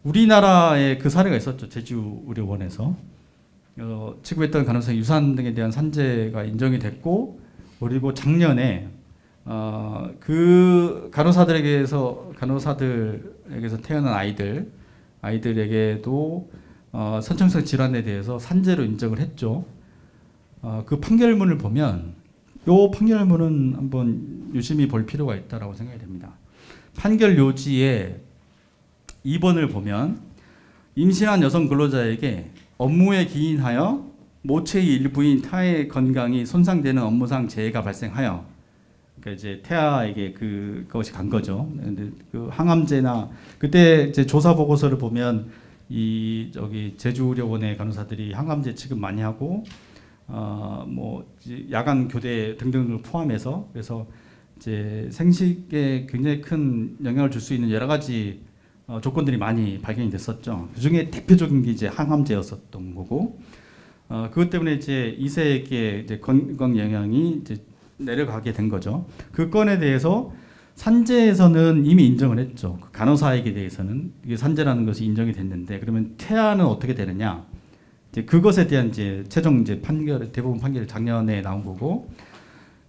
우리나라에 그 사례가 있었죠. 제주의료원에서 취급했던 가능성이 유산 등에 대한 산재가 인정이 됐고, 그리고 작년에 그 간호사들에게서 태어난 아이들에게도 선천성 질환에 대해서 산재로 인정을 했죠. 그 판결문을 보면 이 판결문은 한번 유심히 볼 필요가 있다고 생각이 됩니다. 판결 요지의 2번을 보면 임신한 여성 근로자에게 업무에 기인하여 모체의 일부인胎의 건강이 손상되는 업무상 재해가 발생하여, 그러니까 이제 태아에게 그것이 간 거죠. 근데 그 항암제나 그때 이제 조사 보고서를 보면 제주의료원의 간호사들이 항암제 취급 많이 하고 뭐 야간 교대 등등을 포함해서, 그래서 이제 생식에 굉장히 큰 영향을 줄 수 있는 여러 가지 조건들이 많이 발견이 됐었죠. 그 중에 대표적인 게 이제 항암제였었던 거고, 그것 때문에 이제 2세에게 이제 건강 영향이 이제 내려가게 된 거죠. 그 건에 대해서 산재에서는 이미 인정을 했죠. 그 간호사에게 대해서는 이게 산재라는 것이 인정이 됐는데, 그러면 태아는 어떻게 되느냐? 이제 그것에 대한 이제 최종 이제 대부분 판결이 작년에 나온 거고,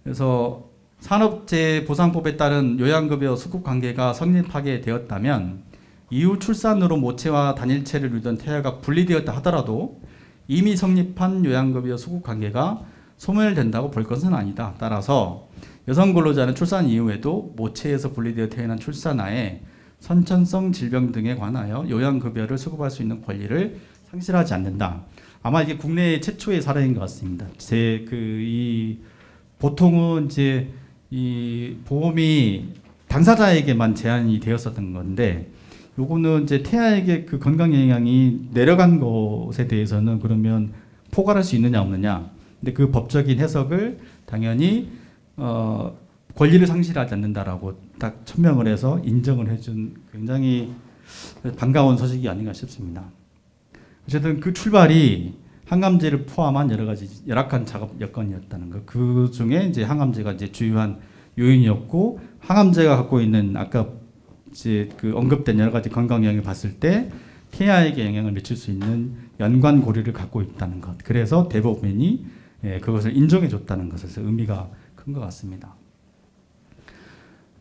그래서 산업재해보상법에 따른 요양급여 수급 관계가 성립하게 되었다면 이후 출산으로 모체와 단일체를 이루던 태아가 분리되었다 하더라도 이미 성립한 요양급여 수급 관계가 소멸된다고 볼 것은 아니다. 따라서 여성 근로자는 출산 이후에도 모체에서 분리되어 태어난 출산아에 선천성 질병 등에 관하여 요양급여를 수급할 수 있는 권리를 상실하지 않는다. 아마 이게 국내 최초의 사례인 것 같습니다. 보통은 이제 이 보험이 당사자에게만 제한이 되었었던 건데, 요거는 이제 태아에게 그 건강 영향이 내려간 것에 대해서는 그러면 포괄할 수 있느냐 없느냐. 근데 그 법적인 해석을 당연히 권리를 상실하지 않는다라고 딱 천명을 해서 인정을 해준 굉장히 반가운 소식이 아닌가 싶습니다. 어쨌든 그 출발이 항암제를 포함한 여러 가지 열악한 작업 여건이었다는 거. 그 중에 이제 항암제가 이제 주요한 요인이었고, 항암제가 갖고 있는 아까 이제 그 언급된 여러 가지 건강 영향을 봤을 때 태아에게 영향을 미칠 수 있는 연관 고리를 갖고 있다는 것. 그래서 대법원이 그것을 인정해 줬다는 것에서 의미가 큰 것 같습니다.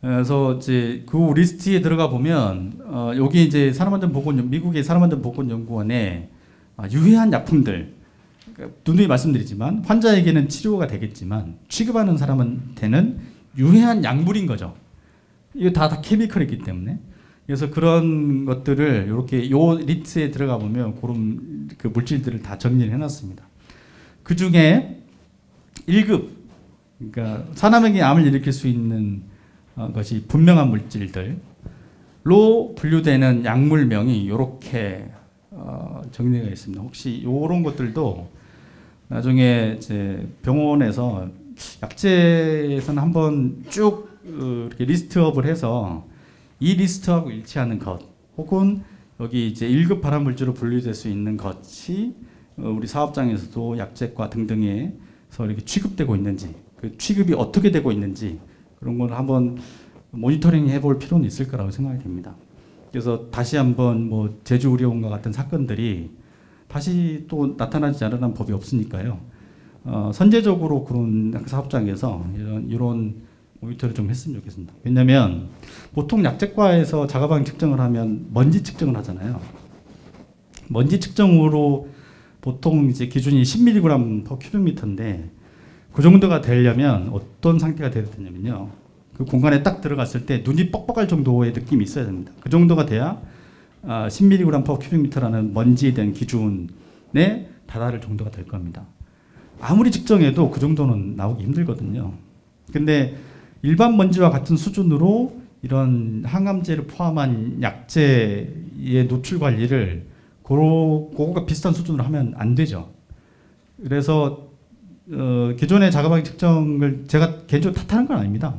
그래서 이제 그 리스트에 들어가 보면 여기 이제 미국의 산업안전보건연구원에 유해한 약품들, 그러니까 누누이 말씀드리지만 환자에게는 치료가 되겠지만 취급하는 사람한테는 유해한 약물인 거죠. 이거 다 케미컬이기 때문에. 그래서 그런 것들을 이렇게 요 리스트에 들어가 보면 그런 그 물질들을 다 정리를 해놨습니다. 그 중에 1급, 그러니까 사람에게 암을 일으킬 수 있는 것이 분명한 물질들로 분류되는 약물명이 이렇게 정리가 있습니다. 혹시 이런 것들도 나중에 이제 병원에서 약제에서는 한번 쭉 이렇게 리스트업을 해서 이 리스트하고 일치하는 것, 혹은 여기 이제 1급 발암물질로 분류될 수 있는 것이 우리 사업장에서도 약제과 등등에서 이렇게 취급되고 있는지, 그 취급이 어떻게 되고 있는지 그런 걸 한번 모니터링 해볼 필요는 있을 거라고 생각이 됩니다. 그래서 다시 한번 뭐 제주 의료원과 같은 사건들이 다시 또 나타나지 않으라는 법이 없으니까요. 선제적으로 그런 사업장에서 이런 모니터를 좀 했으면 좋겠습니다. 왜냐하면 보통 약제과에서 자가방역 측정을 하면 먼지 측정을 하잖아요. 먼지 측정으로 보통 이제 기준이 10mg/큐빅미터인데 그 정도가 되려면 어떤 상태가 돼야 되냐면요. 그 공간에 딱 들어갔을 때 눈이 뻑뻑할 정도의 느낌이 있어야 됩니다. 그 정도가 돼야 10mg/큐빅미터라는 먼지에 대한 기준에 달할 정도가 될 겁니다. 아무리 측정해도 그 정도는 나오기 힘들거든요. 근데 일반 먼지와 같은 수준으로 이런 항암제를 포함한 약제의 노출 관리를 그거가 비슷한 수준으로 하면 안 되죠. 그래서 기존의 자가방역 측정을 제가 개인적으로 탓하는 건 아닙니다.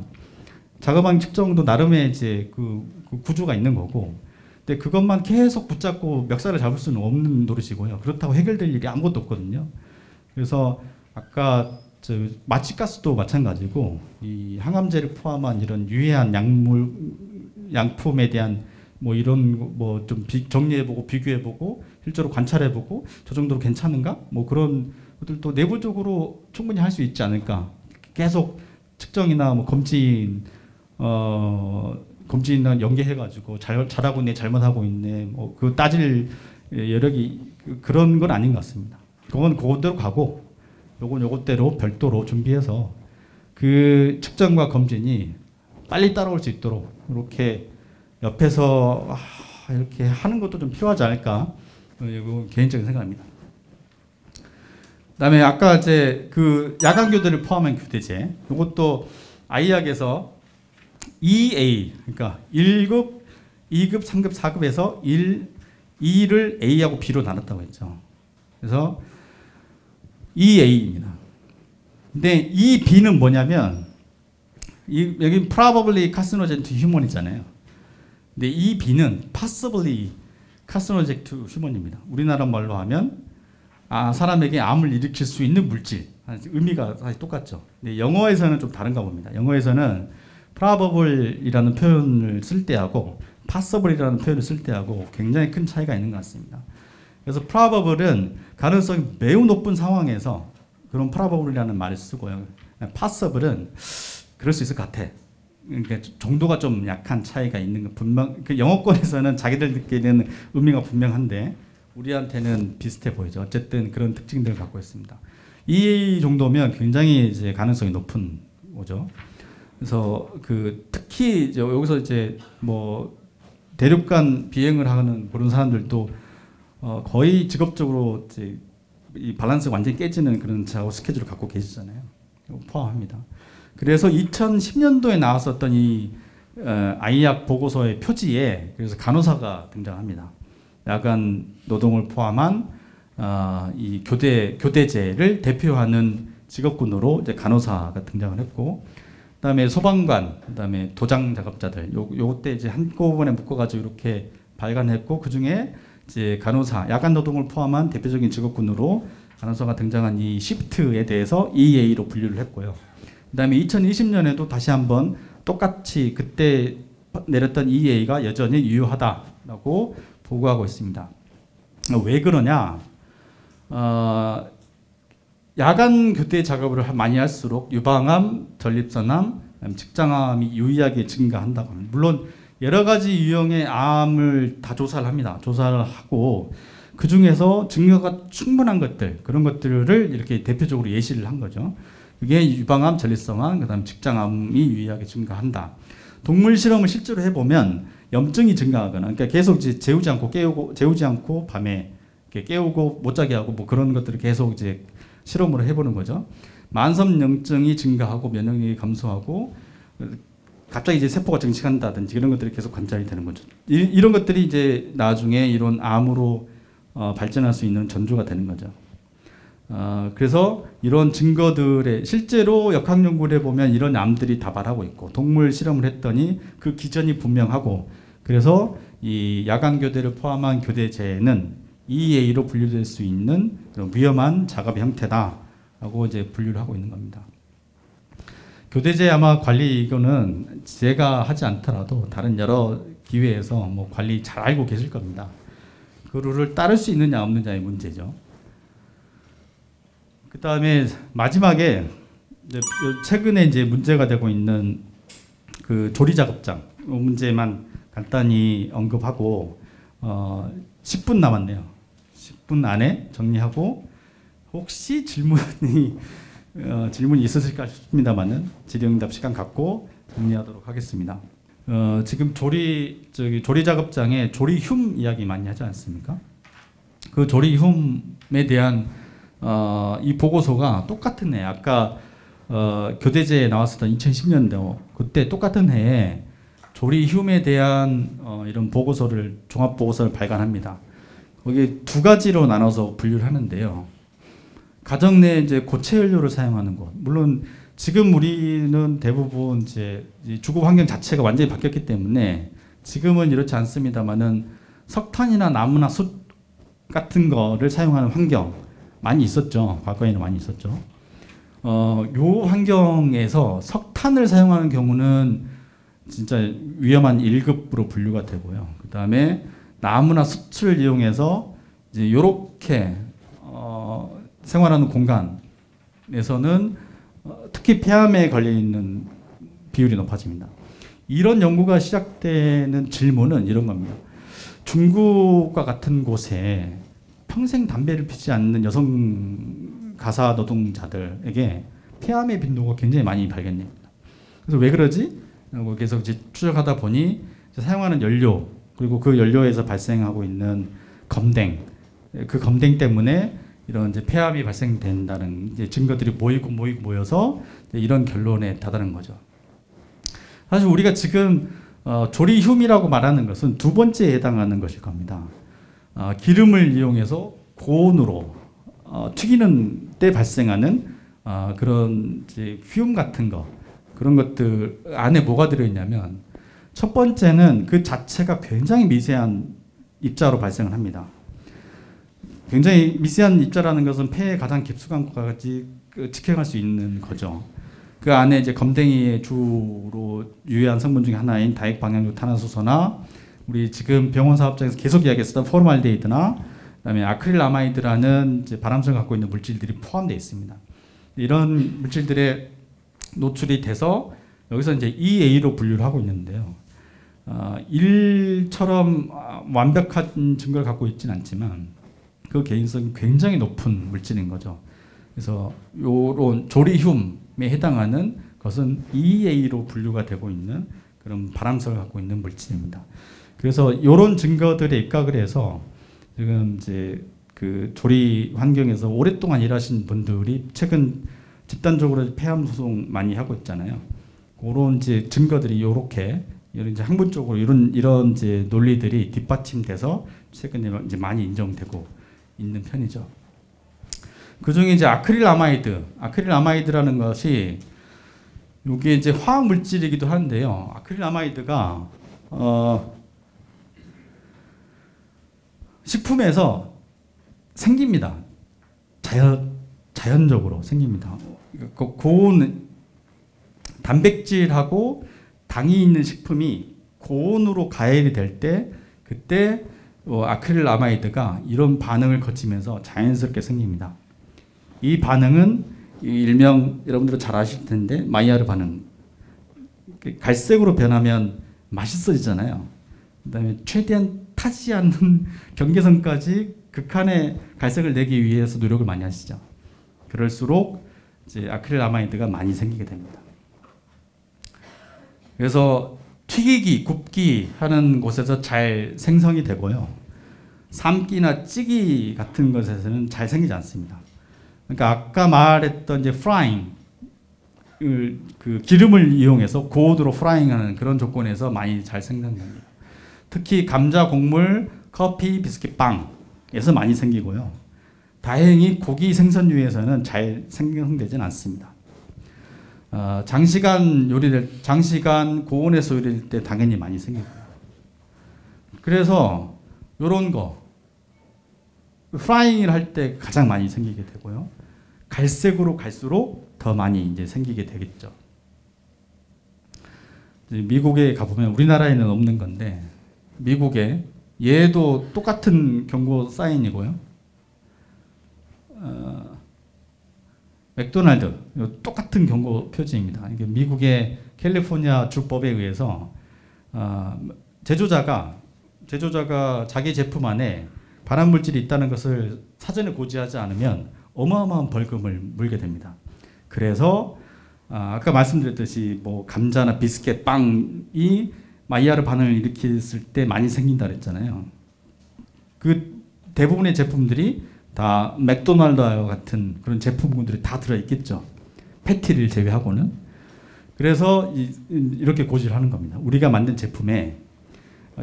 자가방역 측정도 나름의 이제 그 구조가 있는 거고, 근데 그것만 계속 붙잡고 멱살을 잡을 수는 없는 노릇이고요. 그렇다고 해결될 일이 아무것도 없거든요. 그래서 아까 마취가스도 마찬가지고 이 항암제를 포함한 이런 유해한 약품에 대한 뭐 이런 뭐 좀 정리해보고 비교해보고 실제로 관찰해보고 저 정도로 괜찮은가? 뭐 그런 것들도 내부적으로 충분히 할 수 있지 않을까. 계속 측정이나 뭐 검진이나 연계해가지고 잘하고 있네, 잘못하고 있네, 뭐 그 따질 여력이 그런 건 아닌 것 같습니다. 그건 그것대로 가고 요건 요것대로 별도로 준비해서 그 측정과 검진이 빨리 따라올 수 있도록 이렇게 옆에서 이렇게 하는 것도 좀 필요하지 않을까. 이거 개인적인 생각입니다. 그다음에 아까 이제 그 야간 교대를 포함한 교대제, 이것도 아이약에서 2A, 그러니까 1급, 2급, 3급, 4급에서 2를 A하고 B로 나눴다고 했죠. 그래서 2A입니다. 근데 이 B는 뭐냐면 여기 probably carcinogenic to human이잖아요. 근데 이 B는 possibly carcinogenic to human입니다. 우리나라 말로 하면 사람에게 암을 일으킬 수 있는 물질. 의미가 사실 똑같죠. 근데 영어에서는 좀 다른가 봅니다. 영어에서는 probable이라는 표현을 쓸 때하고 possible이라는 표현을 쓸 때하고 굉장히 큰 차이가 있는 것 같습니다. 그래서 probable은 가능성이 매우 높은 상황에서 그런 probable이라는 말을 쓰고요. possible은 그럴 수 있을 것 같아. 그러니까 정도가 좀 약한 차이가 있는 거 분명. 그 영어권에서는 자기들끼리는 의미가 분명한데 우리한테는 비슷해 보이죠. 어쨌든 그런 특징들을 갖고 있습니다. 이 정도면 굉장히 이제 가능성이 높은 거죠. 그래서 그 특히 여기서 이제 뭐 대륙간 비행을 하는 그런 사람들도 거의 직업적으로 이제 이 밸런스가 완전히 깨지는 그런 작업 스케줄을 갖고 계시잖아요. 포함합니다. 그래서 2010년도에 나왔었던 이 아이약 보고서의 표지에 그래서 간호사가 등장합니다. 야간 노동을 포함한 이 교대제를 대표하는 직업군으로 이제 간호사가 등장을 했고, 그다음에 소방관, 그다음에 도장 작업자들, 요때 이제 한꺼번에 묶어가지고 이렇게 발간했고, 그 중에 이제 간호사, 야간 노동을 포함한 대표적인 직업군으로 가능성가 등장한 이 시프트에 대해서 EA로 분류를 했고요. 그다음에 2020년에도 다시 한번 똑같이 그때 내렸던 EA가 여전히 유효하다라고 보고하고 있습니다. 왜 그러냐? 야간 교대 작업을 많이 할수록 유방암, 전립선암, 직장암이 유의하게 증가한다고 합니다. 물론 여러 가지 유형의 암을 다 조사를 합니다. 조사를 하고 그 중에서 증거가 충분한 것들, 그런 것들을 이렇게 대표적으로 예시를 한 거죠. 그게 유방암, 전립선암, 그다음 직장암이 유의하게 증가한다. 동물 실험을 실제로 해보면 염증이 증가하거나, 그러니까 계속 이제 재우지 않고 밤에 깨우고 못 자게 하고 뭐 그런 것들을 계속 이제 실험으로 해보는 거죠. 만성염증이 증가하고 면역력이 감소하고 갑자기 이제 세포가 증식한다든지 이런 것들이 계속 관찰이 되는 거죠. 이런 것들이 이제 나중에 이런 암으로 발전할 수 있는 전조가 되는 거죠. 그래서 이런 증거들에 실제로 역학 연구를 해보면 이런 암들이 다발하고 있고 동물 실험을 했더니 그 기전이 분명하고 그래서 이 야간 교대를 포함한 교대제는 EA로 분류될 수 있는 그런 위험한 작업의 형태다라고 이제 분류를 하고 있는 겁니다. 교대제 아마 관리 이거는 제가 하지 않더라도 다른 여러 기회에서 뭐 관리 잘 알고 계실 겁니다. 그 룰을 따를 수 있느냐 없느냐의 문제죠. 그 다음에 마지막에 이제 최근에 이제 문제가 되고 있는 그 조리 작업장 문제만 간단히 언급하고 10분 남았네요. 10분 안에 정리하고 혹시 질문이 있으실까 싶습니다만은 질의응답 시간 갖고 정리하도록 하겠습니다. 지금 조리 작업장에 조리흉 이야기 많이 하지 않습니까? 그 조리흉에 대한 이 보고서가 똑같은 해 아까 교대제에 나왔었던 2010년도 그때 똑같은 해에 조리흉에 대한 이런 보고서를 종합 보고서를 발간합니다. 거기 두 가지로 나눠서 분류를 하는데요. 가정 내 이제 고체 연료를 사용하는 것. 물론 지금 우리는 대부분 이제 주거 환경 자체가 완전히 바뀌었기 때문에 지금은 이렇지 않습니다만은 석탄이나 나무나 숯 같은 거를 사용하는 환경 많이 있었죠. 과거에는 많이 있었죠. 요 환경에서 석탄을 사용하는 경우는 진짜 위험한 1급으로 분류가 되고요. 그 다음에 나무나 숯을 이용해서 이제 요렇게 생활하는 공간에서는 특히 폐암에 걸려 있는 비율이 높아집니다. 이런 연구가 시작되는 질문은 이런 겁니다. 중국과 같은 곳에 평생 담배를 피지 않는 여성 가사 노동자들에게 폐암의 빈도가 굉장히 많이 발견됩니다. 그래서 왜 그러지? 라고 계속 이제 추적하다 보니 사용하는 연료 그리고 그 연료에서 발생하고 있는 검댕, 그 검댕 때문에 이런 이제 폐암이 발생된다는 이제 증거들이 모여서 이런 결론에 다다른 거죠. 사실 우리가 지금 조리흉이라고 말하는 것은 두 번째에 해당하는 것일 겁니다. 기름을 이용해서 고온으로 튀기는 때 발생하는 그런 이제 흉 같은 거 그런 것들 안에 뭐가 들어있냐면 첫 번째는 그 자체가 굉장히 미세한 입자로 발생을 합니다. 굉장히 미세한 입자라는 것은 폐에 가장 깊숙한 곳까지 직행할 수 있는 거죠. 그 안에 이제 검댕이의 주로 유해한 성분 중에 하나인 다액 방향류 탄화수소나 우리 지금 병원 사업장에서 계속 이야기했었던 포르말데히드나 그다음에 아크릴아마이드라는 이제 발암성을 갖고 있는 물질들이 포함되어 있습니다. 이런 물질들의 노출이 돼서 여기서 이제 EA로 분류를 하고 있는데요. 일처럼 완벽한 증거를 갖고 있지는 않지만 그 개인성이 굉장히 높은 물질인 거죠. 그래서 이런 조리흉에 해당하는 것은 EA로 분류가 되고 있는 그런 발암성을 갖고 있는 물질입니다. 그래서 이런 증거들에 입각을 해서 지금 이제 그 조리 환경에서 오랫동안 일하신 분들이 최근 집단적으로 폐암 소송 많이 하고 있잖아요. 그런 이제 증거들이 이렇게 이런 이제 학문적으로 이런 이제 논리들이 뒷받침돼서 최근에 이제 많이 인정되고 있는 편이죠. 그 중에 이제 아크릴아마이드라는 것이 이게 이제 화학 물질이기도 한데요. 아크릴아마이드가 식품에서 생깁니다. 자연적으로 생깁니다. 고온 단백질하고 당이 있는 식품이 고온으로 가열이 될 때 그때 아크릴아마이드가 이런 반응을 거치면서 자연스럽게 생깁니다. 이 반응은 일명 여러분들은 잘 아실 텐데 마이야르 반응. 갈색으로 변하면 맛있어지잖아요. 그다음에 최대한 타지 않는 경계선까지 극한의 갈색을 내기 위해서 노력을 많이 하시죠. 그럴수록 이제 아크릴아마이드가 많이 생기게 됩니다. 그래서 튀기기, 굽기 하는 곳에서 잘 생성이 되고요. 삶기나 찌기 같은 것에서는 잘 생기지 않습니다. 그러니까 아까 말했던 이제 프라잉, 그 기름을 이용해서 고온으로 프라잉하는 그런 조건에서 많이 잘 생성됩니다. 특히 감자, 곡물, 커피, 비스킷, 빵에서 많이 생기고요. 다행히 고기 생선류에서는 잘 생성되진 않습니다. 장시간 고온에서 요리될 때 당연히 많이 생기고요. 그래서 이런 거 프라잉을 할 때 가장 많이 생기게 되고요. 갈색으로 갈수록 더 많이 이제 생기게 되겠죠. 미국에 가보면 우리나라에는 없는 건데 미국에 얘도 똑같은 경고 사인이고요. 맥도날드 똑같은 경고 표지입니다. 이게 미국의 캘리포니아 주법에 의해서 제조자가 자기 제품 안에 발암 물질이 있다는 것을 사전에 고지하지 않으면 어마어마한 벌금을 물게 됩니다. 그래서 아까 말씀드렸듯이 뭐 감자나 비스켓, 빵이 마이야르 반응을 일으켰을 때 많이 생긴다 그랬잖아요. 그 대부분의 제품들이 다 맥도날드와 같은 그런 제품군들이 다 들어있겠죠. 패티를 제외하고는. 그래서 이렇게 고지를 하는 겁니다. 우리가 만든 제품에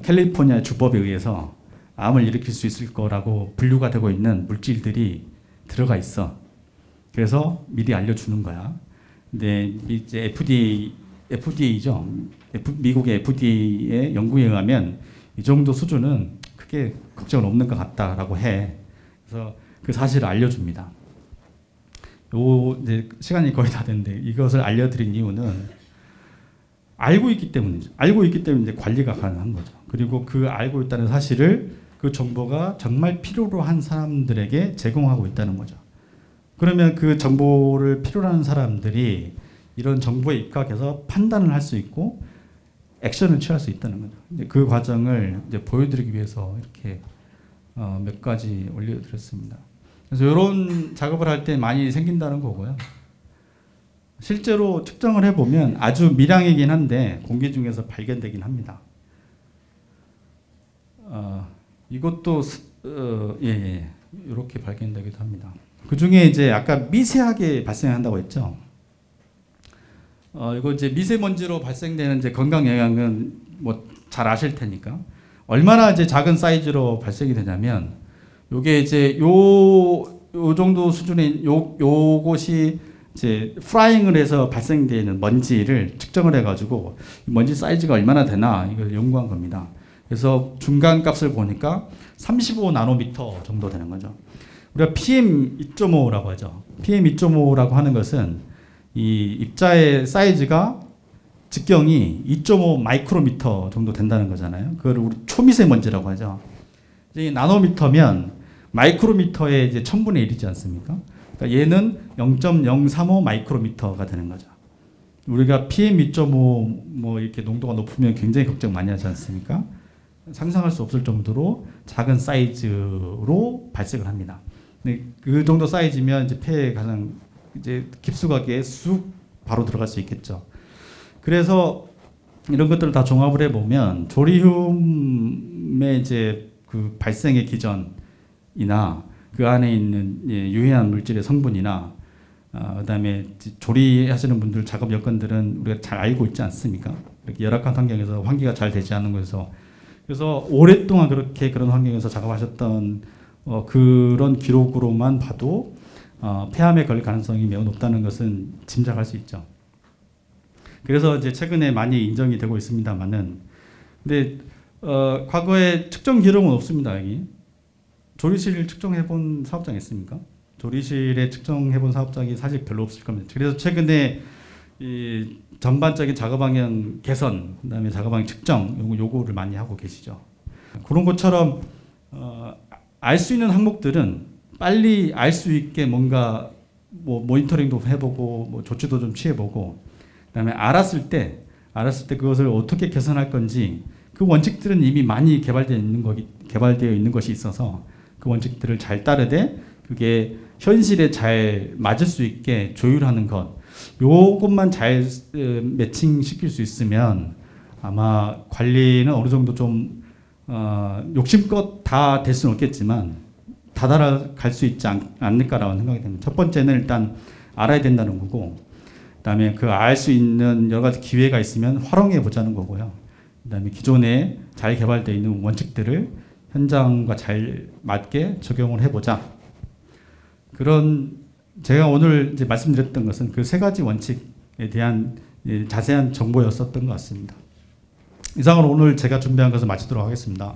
캘리포니아 주법에 의해서 암을 일으킬 수 있을 거라고 분류가 되고 있는 물질들이 들어가 있어. 그래서 미리 알려주는 거야. 근데 이제 FDA죠. 미국의 FDA의 연구에 의하면 이 정도 수준은 크게 걱정은 없는 것 같다라고 해. 그래서 그 사실을 알려줍니다. 이제 시간이 거의 다 됐는데 이것을 알려드린 이유는 알고 있기 때문이죠. 알고 있기 때문에 이제 관리가 가능한 거죠. 그리고 그 알고 있다는 사실을 그 정보가 정말 필요로 한 사람들에게 제공하고 있다는 거죠. 그러면 그 정보를 필요로 하는 사람들이 이런 정보에 입각해서 판단을 할 수 있고 액션을 취할 수 있다는 거죠. 그 과정을 이제 보여드리기 위해서 이렇게 몇 가지 올려드렸습니다. 그래서 이런 작업을 할 때 많이 생긴다는 거고요. 실제로 측정을 해보면 아주 미량이긴 한데 공기 중에서 발견되긴 합니다. 이것도 이렇게 발견되기도 합니다. 그 중에 이제 아까 미세하게 발생한다고 했죠. 이거 이제 미세먼지로 발생되는 이제 건강 영향은 뭐 잘 아실 테니까. 얼마나 이제 작은 사이즈로 발생이 되냐면, 요게 이제 요 정도 수준의 요것이 이제 프라잉을 해서 발생되는 먼지를 측정을 해가지고 먼지 사이즈가 얼마나 되나 이걸 연구한 겁니다. 그래서 중간 값을 보니까 35나노미터 정도 되는 거죠. 우리가 PM2.5라고 하죠. PM2.5라고 하는 것은 이 입자의 사이즈가直径이 2.5 마이크로미터 정도 된다는 거잖아요. 그걸 우리 초미세먼지라고 하죠. 이제 나노미터면 마이크로미터의 이제 1000분의 1이지 않습니까? 그러니까 얘는 0.035 마이크로미터가 되는 거죠. 우리가 PM2.5 뭐 이렇게 농도가 높으면 굉장히 걱정 많이 하지 않습니까? 상상할 수 없을 정도로 작은 사이즈로 발생을 합니다. 근데 그 정도 사이즈면 이제 폐에 가장 이제 깊숙하게 쑥 바로 들어갈 수 있겠죠. 그래서 이런 것들을 다 종합을 해보면 조리움의 이제 그 발생의 기전이나 그 안에 있는 유해한 물질의 성분이나 그다음에 조리하시는 분들 작업 여건들은 우리가 잘 알고 있지 않습니까? 이렇게 열악한 환경에서 환기가 잘 되지 않은 것에서 그래서 오랫동안 그런 환경에서 작업하셨던 그런 기록으로만 봐도 폐암에 걸릴 가능성이 매우 높다는 것은 짐작할 수 있죠. 그래서 이제 최근에 많이 인정이 되고 있습니다만은, 근데 과거에 측정 기록은 없습니다. 여기 조리실 측정해 본 사업장 있습니까? 조리실에 측정해본 사업장이 사실 별로 없을 겁니다. 그래서 최근에 이 전반적인 작업 방향 개선, 그다음에 작업 방향 측정 요구를 많이 하고 계시죠. 그런 것처럼 알 수 있는 항목들은 빨리 알 수 있게 뭔가 뭐 모니터링도 해보고 뭐 조치도 좀 취해보고, 그다음에 알았을 때 그것을 어떻게 개선할 건지 그 원칙들은 이미 많이 개발되어 있는 것이 있어서 그 원칙들을 잘 따르되 그게 현실에 잘 맞을 수 있게 조율하는 것, 요것만 잘 매칭시킬 수 있으면 아마 관리는 어느 정도 좀 욕심껏 다 될 수는 없겠지만 다다라갈 수 있지 않을까라는 생각이 듭니다. 첫 번째는 일단 알아야 된다는 거고, 그다음에 그 알 수 있는 여러 가지 기회가 있으면 활용해 보자는 거고요. 그다음에 기존에 잘 개발되어 있는 원칙들을 현장과 잘 맞게 적용을 해보자. 그런 제가 오늘 이제 말씀드렸던 것은 그 세 가지 원칙에 대한 자세한 정보였었던 것 같습니다. 이상으로 오늘 제가 준비한 것을 마치도록 하겠습니다.